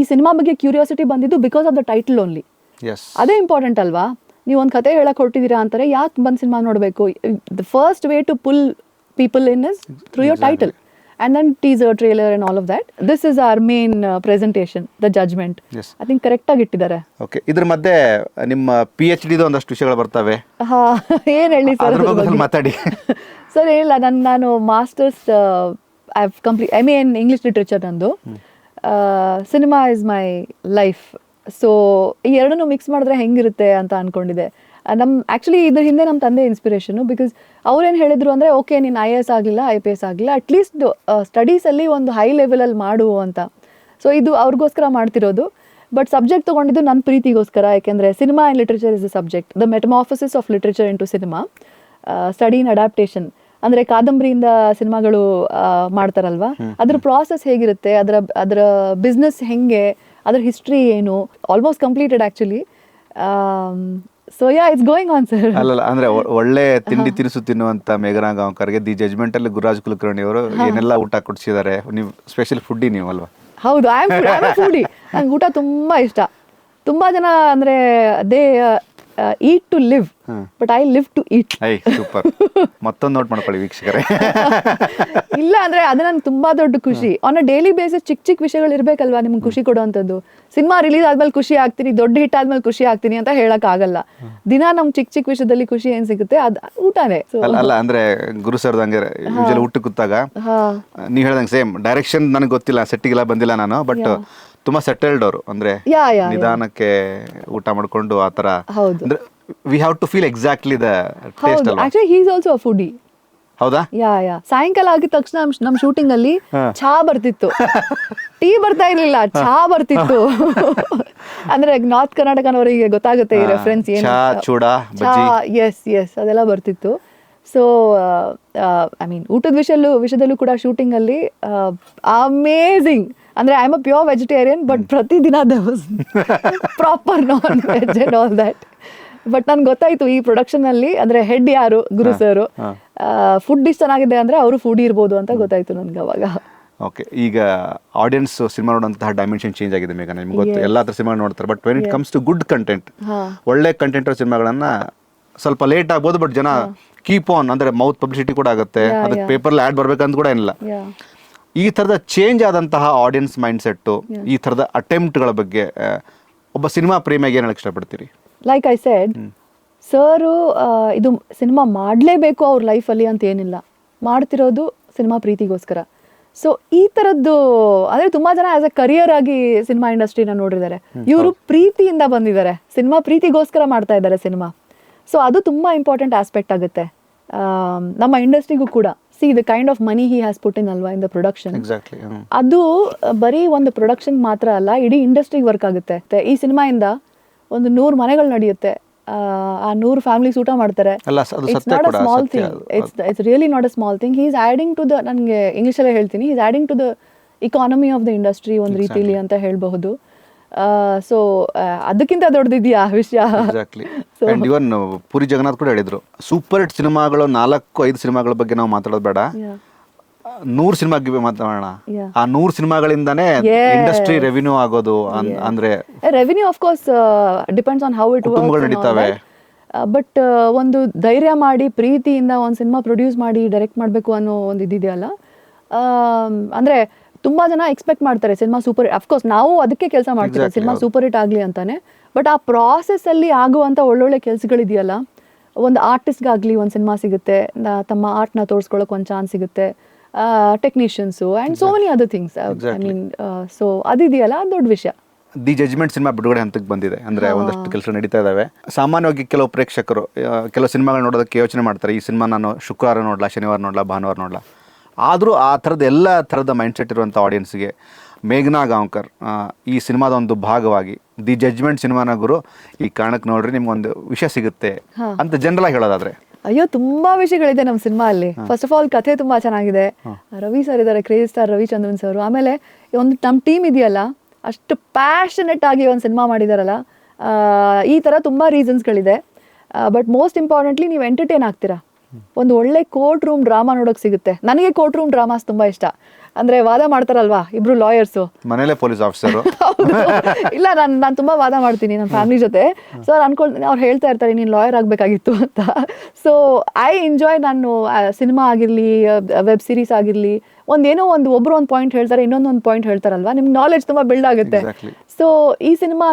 ಈ ಸಿನಿಮಾ ಬಗ್ಗೆ ಕ್ಯೂರಿಯಾಸಿಟಿ ಬಂದಿದ್ದು because of the title only. ಅದೇ ಇಂಪಾರ್ಟೆಂಟ್ ಅಲ್ವಾ? ನೀವು ಒಂದು ಕತೆ ಹೇಳಕ್ ಹೊರಟಿದ್ದೀರಾ ಅಂತಾರೆ, ಯಾಕೆ ಬಂದು ಸಿನಿಮಾ ನೋಡಬೇಕು? The first way to pull people in is through your title. And then teaser, trailer and all of that. This is our main presentation, the judgment. Yes. I think correct ಆಗಿ ಇಟ್ಟಿದ್ದಾರೆ. ಓಕೆ, ಇದ್ರ ಮಧ್ಯೆ ನಿಮ್ಮ PhD ದು ಒಂದಷ್ಟು ವಿಷಯಗಳು ಬರ್ತವೆ. ಏನು ಹೇಳಿ ಸರ್ ಅದ್ರ ಬಗ್ಗೆ ಮಾತಾಡಿ. ಸರ್ ಏನಿಲ್ಲ, ನಾನು masters I have complete MA in English literature ನಂದು. Cinema is my life. So ಈ ಎರಡನ್ನೂ ಮಿಕ್ಸ್ ಮಾಡಿದ್ರೆ ಹೆಂಗಿರುತ್ತೆ ಅಂತ ಅನ್ಕೊಂಡಿದ್ದೆ. ಆ್ಯಕ್ಚುಲಿ ಇದ್ರ ಹಿಂದೆ ನಮ್ಮ ತಂದೆ ಇನ್ಸ್ಪಿರೇಷನು. ಬಿಕಾಸ್ ಅವ್ರೇನು ಹೇಳಿದ್ರು ಅಂದರೆ, ಓಕೆ ನೀನು IAS ಆಗಲಿಲ್ಲ, IPS ಆಗಲಿಲ್ಲ, ಅಟ್ಲೀಸ್ಟ್ ಸ್ಟಡೀಸಲ್ಲಿ ಒಂದು ಹೈ ಲೆವೆಲಲ್ಲಿ ಮಾಡು ಅಂತ. ಸೊ ಇದು ಅವ್ರಿಗೋಸ್ಕರ ಮಾಡ್ತಿರೋದು. ಬಟ್ ಸಬ್ಜೆಕ್ಟ್ ತೊಗೊಂಡಿದ್ದು ನನ್ನ ಪ್ರೀತಿಗೋಸ್ಕರ. ಯಾಕೆಂದರೆ cinema and literature is a subject, the metamorphosis of literature into cinema, study in adaptation. ಅಂದರೆ ಕಾದಂಬರಿಯಿಂದ ಸಿನಿಮಾಗಳು ಮಾಡ್ತಾರಲ್ವಾ, ಅದ್ರ ಪ್ರಾಸೆಸ್ ಹೇಗಿರುತ್ತೆ, ಅದರ ಬಿಸ್ನೆಸ್ ಹೆಂಗೆ, ಅದರ ಹಿಸ್ಟ್ರಿ ಏನು, almost completed actually. So yeah it's going on sir. ಅಲ್ಲ ಅಂದ್ರೆ ಒಳ್ಳೆ ತಿಂಡಿ ತಿನಿಸು ತಿನ್ನುವಂತ ಮೇಘನಾ ಗಾಂವ್ಕರ್ಗೆ ದಿ ಜಜ್ಮೆಂಟ್ ಅಲ್ಲಿ ಗುರುರಾಜ್ ಕುಲಕರ್ಣಿ ಅವರು ಏನೆಲ್ಲ ಊಟ ಕೊಡಿಸಿದ್ದಾರೆ. ನೀವು ಸ್ಪೆಷಲ್ ಫುಡ್ಡಿ ನೀವು ಅಲ್ವಾ? ಹೌದು, ಐ ಆಮ್ ಫುಡಿ. ನಂಗೆ ಊಟ ತುಂಬಾ ಇಷ್ಟ. ತುಂಬಾ ಜನ ಅಂದ್ರೆ they eat to live, but I live to eat. Super. ಮತ್ತೊಂದು ನೋಟ್ ಮಾಡ್ಕೊಳ್ಳಿ ವೀಕ್ಷಕರೇ. ಇಲ್ಲ ಅಂದ್ರೆ ಅದು ನನ್ಗೆ ತುಂಬಾ ದೊಡ್ಡ ಖುಷಿ. ಆನ್ ಅ ಡೈಲಿ ಬೇಸಿಸ್ ಚಿಕ್ಕ ವಿಷಯಗಳು ಇರ್ಬೇಕಲ್ವಾ ನಿಮ್ಗೆ ಖುಷಿ ಕೊಡುವಂಥದ್ದು. ಸಿನಿಮಾ ರಿಲೀಸ್ ಆದ್ಮೇಲೆ ಖುಷಿ ಆಗ್ತೀನಿ, ದೊಡ್ಡ ಹಿಟ್ ಆದ್ಮೇಲೆ ಖುಷಿ ಆಗ್ತೀನಿ ಅಂತ ಹೇಳಕ್ ಆಗಲ್ಲ. ದಿನ ನಮ್ ಚಿಕ್ಕ ವಿಷಯದಲ್ಲಿ ಖುಷಿ ಏನ್ ಸಿಗುತ್ತೆ ಅದು ಊಟನೇ. ಅಲ್ಲ ಅಂದ್ರೆ ಗುರು ಸರ್ ಹಂಗೆ ಯೂಶಲಿ ಊಟ ಕೂತಾಗ ನೀವ್ ಹೇಳ್ದಂಗೆ ಸೇಮ್ ಡೈರೆಕ್ಷನ್ ನನಗೆ ಗೊತ್ತಿಲ್ಲ, ಸೆಟ್ಟಿಗೆಲ್ಲ ಬಂದಿಲ್ಲ ನಾನು, ಬಟ್ ತುಂಬಾ ಸೆಟಲ್ಡ್ ಅವರು. ಅಂದ್ರೆ ನಿಧಾನಕ್ಕೆ ಊಟ ಮಾಡ್ಕೊಂಡು ಆತರ. ಅಂದ್ರೆ we have to feel exactly the taste ಅಲ್ವಾ? Actually he is also a foodie. ಹೌದಾ? ಯಾ ಸಾಯಂಕಾಲ ಆಗಿದ ತಕ್ಷಣ ನಮ್ ಶೂಟಿಂಗ್ ಅಲ್ಲಿ ಚಹಾ ಬರ್ತಿತ್ತು. ಟೀ ಬರ್ತಾ ಇರ್ಲಿಲ್ಲ, ಚಹಾ ಬರ್ತಿತ್ತು. ಅಂದ್ರೆ ನಾರ್ತ್ ಕರ್ನಾಟಕನವರಿಗೆ ಗೊತ್ತಾಗುತ್ತೆ ಈ ರೆಫರೆನ್ಸ್ ಏನು. ಎಸ್ ಅದೆಲ್ಲ ಬರ್ತಿತ್ತು. ಸೊ ಐ ಮೀನ್ ಊಟದ ವಿಷಯದಲ್ಲೂ ಕೂಡ ಶೂಟಿಂಗ್ ಅಲ್ಲಿ ಅಮೇಝಿಂಗ್. ಅಂದ್ರೆ I am a pure vegetarian, but ಪ್ರತಿದಿನ proper non veg and all that. But ನನ್ಗೆ ಗೊತ್ತಾಯ್ತು ಈ ಪ್ರೊಡಕ್ಷನ್ ಅಲ್ಲಿ ಅಂದ್ರೆ ಹೆಡ್ ಯಾರು, ಗುರು ಸರ್. ಫುಡ್ ಇಷ್ಟ ಚೆನ್ನಾಗಿದೆ ಅಂದ್ರೆ ಅವರು ಫುಡ್ ಇರ್ಬೋದು ಅಂತ ಗೊತ್ತಾಯ್ತು ನನ್ಗೆ ಅವಾಗ. ಓಕೆ, ಈಗ ಆಡಿಯನ್ಸ್ ಸಿನಿಮಾ ನೋಡುವಂತಹ ಡೈಮೆನ್ಷನ್ ಚೇಂಜ್ ಆಗಿದೆ ಮೇಘ. ನಿಮ್ಗೆ ಗೊತ್ತು, ಎಲ್ಲ ಥರ ಸಿನಿಮಾ ನೋಡ್ತಾರೆ, but when it comes to good content, ಒಳ್ಳೆ ಕಂಟೆಂಟ್ ಸಿನಿಮಾಗಳನ್ನ ಸ್ವಲ್ಪ ಲೇಟ್ ಆಗ್ಬೋದು, ಬಟ್ ಜನ ಕೀಪ್ ಆನ್ ಅಂದ್ರೆ ಮೌತ್ ಪಬ್ಲಿಸಿಟಿ ಕೂಡ ಆಗುತ್ತೆ, ಅದಕ್ಕೆ ಪೇಪರ್ ಆ್ಯಡ್ ಬರ್ಬೇಕಂತ ಕೂಡ ಏನಿಲ್ಲ. ಈ ಥರದ ಚೇಂಜ್ ಆದಂತಹ ಆಡಿಯನ್ಸ್ ಮೈಂಡ್ ಸೆಟ್ಟು, ಈ ಥರದ ಅಟೆಂಪ್ಟ್ಗಳ ಬಗ್ಗೆ ಒಬ್ಬ ಸಿನಿಮಾ ಪ್ರೇಮಿಯಾಗಿ ಏನು ಹೇಳಕ್ಕೆ ಇಷ್ಟಪಡ್ತೀರಿ? ಲೈಕ್ ಐ ಸೆಡ್, ಸರು ಇದು ಸಿನಿಮಾ ಮಾಡಲೇಬೇಕು ಅವ್ರ ಲೈಫಲ್ಲಿ ಅಂತ ಏನಿಲ್ಲ, ಮಾಡ್ತಿರೋದು ಸಿನಿಮಾ ಪ್ರೀತಿಗೋಸ್ಕರ. ಸೊ ಈ ಥರದ್ದು ಅಂದರೆ ತುಂಬ ಜನ ಆ್ಯಸ್ ಎ ಕರಿಯರ್ ಆಗಿ ಸಿನಿಮಾ ಇಂಡಸ್ಟ್ರಿನ ನೋಡಿದ್ದಾರೆ. ಇವರು ಪ್ರೀತಿಯಿಂದ ಬಂದಿದ್ದಾರೆ, ಸಿನಿಮಾ ಪ್ರೀತಿಗೋಸ್ಕರ ಮಾಡ್ತಾ ಇದ್ದಾರೆ ಸಿನಿಮಾ. ಸೊ ಅದು ತುಂಬ ಇಂಪಾರ್ಟೆಂಟ್ ಆಸ್ಪೆಕ್ಟ್ ಆಗುತ್ತೆ ನಮ್ಮ ಇಂಡಸ್ಟ್ರಿಗೂ ಕೂಡ. See the kind of money he has put in ಅಲ್ವಾ ಇನ್ ದ ಪ್ರೊಡಕ್ಷನ್. ಅದು ಬರೀ ಒಂದು ಪ್ರೊಡಕ್ಷನ್ ಮಾತ್ರ ಅಲ್ಲ, ಇಡೀ ಇಂಡಸ್ಟ್ರಿಗೆ ವರ್ಕ್ ಆಗುತ್ತೆ. ಈ ಸಿನಿಮಾಯಿಂದ ಒಂದು 100 ಮನೆಗಳು ನಡೆಯುತ್ತೆ, ಆ 100 ಫ್ಯಾಮಿಲೀಸ್ ಊಟ ಮಾಡ್ತಾರೆ. It's not a small thing, it's really not a small thing. He is adding to the, ನನಗೆ ಇಂಗ್ಲೀಷಲ್ಲೇ ಹೇಳ್ತೀನಿ, he is adding to the economy of the industry ಒಂದು ರೀತಿಲಿ ಅಂತ ಹೇಳಬಹುದು. ಸೊ ಅದಕ್ಕಿಂತ ದೊಡ್ಡದಿದೆಯಾ ವಿಷಯ? ಇವನ್ ಪುರಿ ಜಗನ್ನಾಥ್ ಕೂಡ ಹೇಳಿದ್ರು, ಸೂಪರ್ ಹಿಟ್ ಸಿನಿಮಾಗಳು 4-5 ಸಿನಿಮಾಗಳ ಬಗ್ಗೆ ನಾವು ಮಾತಾಡೋದು ಬೇಡ, 100 ಸಿನಿಮಾ ಮಾತಾಡೋಣ. ಆ 100 ಸಿನಿಮಾಗಳಿಂದಾನೇ ಇಂಡಸ್ಟ್ರಿ ರೆವಿನ್ಯೂ ಆಗೋದು. ಅಂದ್ರೆ revenue of course depends on how it works ನಡೀತವೆ. ಬಟ್ ಒಂದು ಧೈರ್ಯ ಮಾಡಿ ಪ್ರೀತಿಯಿಂದ ಒಂದು ಸಿನಿಮಾ ಪ್ರೊಡ್ಯೂಸ್ ಮಾಡಿ ಡೈರೆಕ್ಟ್ ಮಾಡಬೇಕು ಅನ್ನೋ ಒಂದು ಇದಿದೆಯಲ್ಲ, ಅಂದರೆ ತುಂಬ ಜನ ಎಕ್ಸ್ಪೆಕ್ಟ್ ಮಾಡ್ತಾರೆ ಸಿನಿಮಾ ಸೂಪರ್ ಹಿಟ್. ಅಫ್ಕೋರ್ಸ್ ನಾವು ಅದಕ್ಕೆ ಕೆಲಸ ಮಾಡ್ತೀವಿ, Exactly, ಸಿನಿಮಾ ಹೌದು. ಸೂಪರ್ ಹಿಟ್ ಆಗಲಿ ಅಂತಾನೆ. ಬಟ್ ಆ ಪ್ರಾಸೆಸ್ಸಲ್ಲಿ ಆಗುವಂಥ ಒಳ್ಳೊಳ್ಳೆ ಕೆಲಸಗಳಿದೆಯಲ್ಲ, ಒಂದು ಆರ್ಟಿಸ್ಟ್ಗಾಗಲಿ ಒಂದು ಸಿನಿಮಾ ಸಿಗುತ್ತೆ, ತಮ್ಮ ಆರ್ಟ್ನ ತೋರಿಸ್ಕೊಳ್ಳೋಕೆ ಒಂದು ಚಾನ್ಸ್ ಸಿಗುತ್ತೆ, technicians and so many other things. I mean so ಅದಿದೆಯಲ್ಲ ಅದು ದೊಡ್ಡ ವಿಷಯ. ದಿ ಜಜ್ಮೆಂಟ್ ಸಿನಿಮಾ ಬಿಡುಗಡೆ ಹಂತಕ್ಕೆ ಬಂದಿದೆ, ಅಂದರೆ ಒಂದಷ್ಟು ಕೆಲಸ ನಡೀತಾ ಇದ್ದಾವೆ. ಸಾಮಾನ್ಯವಾಗಿ ಕೆಲವು ಪ್ರೇಕ್ಷಕರು ಕೆಲವು ಸಿನಿಮಾಗಳು ನೋಡೋದಕ್ಕೆ ಯೋಚನೆ ಮಾಡ್ತಾರೆ, ಈ ಸಿನಿಮಾ ನಾನು ಶುಕ್ರವಾರ ನೋಡಲ್ಲ, ಶನಿವಾರ ನೋಡಲ್ಲ, ಭಾನುವಾರ ನೋಡಲ್ಲ. ಆದರೂ ಆ ಥರದ ಎಲ್ಲ ಥರದ ಮೈಂಡ್ಸೆಟ್ ಇರುವಂಥ ಆಡಿಯನ್ಸ್ಗೆ ಮೇಘನಾ ಗಾಂವ್ಕರ್ ಈ ಸಿನಿಮಾದ ಒಂದು ಭಾಗವಾಗಿ ದಿ ಜಜ್ಮೆಂಟ್ ಸಿನಿಮಾನ ಗುರು ಈ ಕಾರಣಕ್ಕೆ ನೋಡ್ರಿ ನಿಮ್ಗೊಂದು ವಿಷಯ ಸಿಗುತ್ತೆ ಅಂತ ಜನರಲ್ ಆಗಿ ಹೇಳೋದಾದ್ರೆ. ಅಯ್ಯೋ ತುಂಬಾ ವಿಷಯಗಳಿದೆ ನಮ್ಮ ಸಿನಿಮಾ ಅಲ್ಲಿ. ಫಸ್ಟ್ ಆಫ್ ಆಲ್ ಕಥೆ ತುಂಬಾ ಚೆನ್ನಾಗಿದೆ, ರವಿ ಸರ್ ಇದ್ದಾರೆ, ಕ್ರೇಜಿ ಸ್ಟಾರ್ ರವಿಚಂದ್ರನ್ ಸರ್. ಆಮೇಲೆ ಒಂದು ನಮ್ಮ ಟೀಮ್ ಇದೆಯಲ್ಲ, ಅಷ್ಟು ಪ್ಯಾಷನೆಟ್ ಆಗಿ ಒಂದು ಸಿನಿಮಾ ಮಾಡಿದಾರಲ್ಲ, ಈ ಥರ ತುಂಬ ರೀಸನ್ಸ್ಗಳಿದೆ. ಬಟ್ ಮೋಸ್ಟ್ ಇಂಪಾರ್ಟೆಂಟ್ಲಿ ನೀವು ಎಂಟರ್ಟೈನ್ ಆಗ್ತೀರಾ. ಒಂದು ಒಳ್ಳೆ ಕೋರ್ಟ್ ರೂಮ್ ಡ್ರಾಮಾ ನೋಡೋಕೆ ಸಿಗುತ್ತೆ. ನನಗೆ ಕೋರ್ಟ್ ರೂಮ್ ಡ್ರಾಮಾಸ್ ತುಂಬ ಇಷ್ಟ. ಅಂದರೆ ವಾದ ಮಾಡ್ತಾರಲ್ವಾ ಇಬ್ರು ಲಾಯರ್ಸು, ಮನೇಲೆ ಪೊಲೀಸ್ ಆಫೀಸರು. ಇಲ್ಲ ನಾನು ತುಂಬ ವಾದ ಮಾಡ್ತೀನಿ ನನ್ನ ಫ್ಯಾಮಿಲಿ ಜೊತೆ. ಸೊ ಅವ್ರು ಹೇಳ್ತಾ ಇರ್ತಾರೆ ನೀನು ಲಾಯರ್ ಆಗಬೇಕಾಗಿತ್ತು ಅಂತ. So I enjoy. ನಾನು ಸಿನಿಮಾ ಆಗಿರಲಿ, ವೆಬ್ ಸೀರೀಸ್ ಆಗಿರಲಿ, ಒಂದೇನೋ ಒಬ್ಬರು ಒಂದು ಪಾಯಿಂಟ್ ಹೇಳ್ತಾರೆ, ಇನ್ನೊಂದು ಪಾಯಿಂಟ್ ಹೇಳ್ತಾರಲ್ವಾ, ನಿಮ್ಗೆ ನಾಲೆಡ್ಜ್ ತುಂಬ ಬಿಲ್ಡ್ ಆಗುತ್ತೆ. ಸೊ ಈ ಸಿನಿಮಾ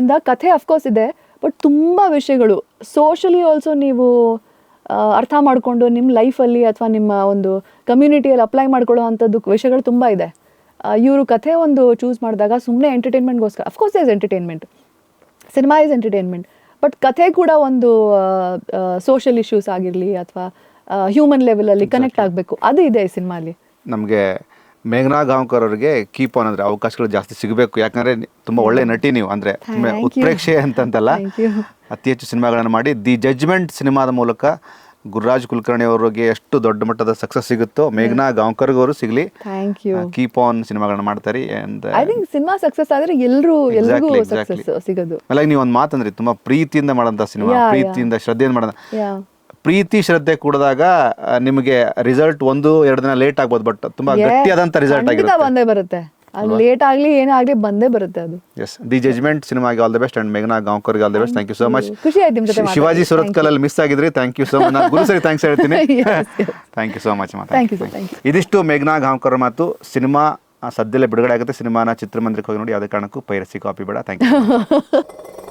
ಇಂದ ಕಥೆ ಅಫ್ಕೋರ್ಸ್ ಇದೆ, ಬಟ್ ತುಂಬ ವಿಷಯಗಳು ಸೋಷಲಿ ಆಲ್ಸೋ ನೀವು ಅರ್ಥ ಮಾಡಿಕೊಂಡು ನಿಮ್ಮ ಲೈಫಲ್ಲಿ ಅಥವಾ ನಿಮ್ಮ ಒಂದು ಕಮ್ಯುನಿಟಿಯಲ್ಲಿ ಅಪ್ಲೈ ಮಾಡ್ಕೊಳ್ಳೋ ಅಂಥದ್ದು ವಿಷಯಗಳು ತುಂಬ ಇದೆ. ಇವರು ಕಥೆ ಒಂದು ಚೂಸ್ ಮಾಡಿದಾಗ ಸುಮ್ಮನೆ ಎಂಟರ್ಟೈನ್ಮೆಂಟ್ಗೋಸ್ಕರ, of course is entertainment, cinema is entertainment, but ಕಥೆ ಕೂಡ ಒಂದು ಸೋಷಿಯಲ್ ಇಶ್ಯೂಸ್ ಆಗಿರಲಿ ಅಥವಾ ಹ್ಯೂಮನ್ ಲೆವೆಲಲ್ಲಿ ಕನೆಕ್ಟ್ ಆಗಬೇಕು, ಅದು ಇದೆ ಈ ಸಿನಿಮಾಲಿ. ನಮಗೆ ಮೇಘನಾ ಗಾಂವ್ಕರ್ ಅವರಿಗೆ ಕೀಪ್ ಆನ್ ಅಂದರೆ ಅವಕಾಶಗಳು ಜಾಸ್ತಿ ಸಿಗಬೇಕು. ಯಾಕಂದರೆ ತುಂಬ ಒಳ್ಳೆ ನಟಿ ನೀವು, ಅಂದರೆ ಉತ್ಪ್ರೇಕ್ಷೆ ಅಂತಂತಲ್ಲ, ಅತಿ ಹೆಚ್ಚು ಸಿನಿಮಾಗಳನ್ನು ಮಾಡಿ ದಿ ಜಜ್ಮೆಂಟ್ ಸಿನಿಮಾದ ಮೂಲಕ ಗುರುರಾಜ್ ಕುಲಕರ್ಣಿ ಅವರಿಗೆ ಎಷ್ಟು ದೊಡ್ಡ ಮಟ್ಟದ ಸಕ್ಸಸ್ ಸಿಗುತ್ತೋ ಮೇಘನಾ ಗಾಂವ್ಕರ್ ಅವರು ಸಿಗಲಿ. ಕೀಪ್ ಆನ್ ಸಿನಿಮಾಗಳನ್ನ ಮಾಡ್ತಾರೆ. ಐ ಥಿಂಕ್ ಸಿನಿಮಾ ಸಕ್ಸಸ್ ಆದರೆ ಎಲ್ರಿಗೂ ಸಕ್ಸಸ್ ಸಿಗೋದು. ಅಲ್ಲ, ನೀವು ಒಂದು ಮಾತಂದ್ರಿ, ತುಂಬ ಪ್ರೀತಿಯಿಂದ ಮಾಡೋಂಥ ಸಿನಿಮಾ, ಪ್ರೀತಿಯಿಂದ ಶ್ರದ್ಧೆಯಿಂದ ಮಾಡೋಣ. ಪ್ರೀತಿ ಶ್ರದ್ಧೆ ಕೂಡಿದಾಗ ನಿಮಗೆ ರಿಸಲ್ಟ್ 1-2 ದಿನ ಲೇಟ್ ಆಗ್ಬೋದು, ಬಟ್ ತುಂಬಾ ಗಟ್ಟಿಯಾದಂಥ ರಿಸಲ್ಟ್ ಆಗಿರುತ್ತೆ, ಬಂದೇ ಬರುತ್ತೆ. ಅದು ಲೇಟ್ ಆಗಲಿ ಏನೇ ಆಗಲಿ ಬಂದೇ ಬರುತ್ತೆ ಅದು. ಎಸ್, ದಿ ಜಜ್ಮೆಂಟ್ ಸಿನಿಮಾಗೆ ಆಲ್ ದಿ ಬೆಸ್ಟ್ ಅಂಡ್ ಮೇಘನಾ ಗಾಂವ್ಕರ್ಗೆ all the best. Thank you so much. ಖುಷಿ ಆಯ್ತು ನಿಮ್ಮ ಜೊತೆ. ಶಿವಾಜಿ ಸುರತ್ಕಲ್ ಅಲ್ಲಿ ಮಿಸ್ ಆಗಿದ್ರಿ, ಥ್ಯಾಂಕ್ ಯು ಸೋ ಮಚ್. ನಾನು ಗುರು ಸರಿ ಥ್ಯಾಂಕ್ಸ್ ಹೇಳ್ತೀನಿ. Thank you so much. ಇದಿಷ್ಟು ಮೇಘನಾ ಗಾಂವ್ಕರ್ ಮಾತು. ಸಿನಿಮಾ ಸದ್ಯದಲ್ಲೇ ಬಿಡುಗಡೆ ಆಗುತ್ತೆ. ಸಿನಿಮಾನ ಚಿತ್ರಮಂದಿರಕ್ಕೆ ಹೋಗಿ ನೋಡಿ, ಯಾವುದೇ ಕಾರಣಕ್ಕೂ ಪೈರಸಿ ಕಾಪಿ ಬೇಡ. Thank you.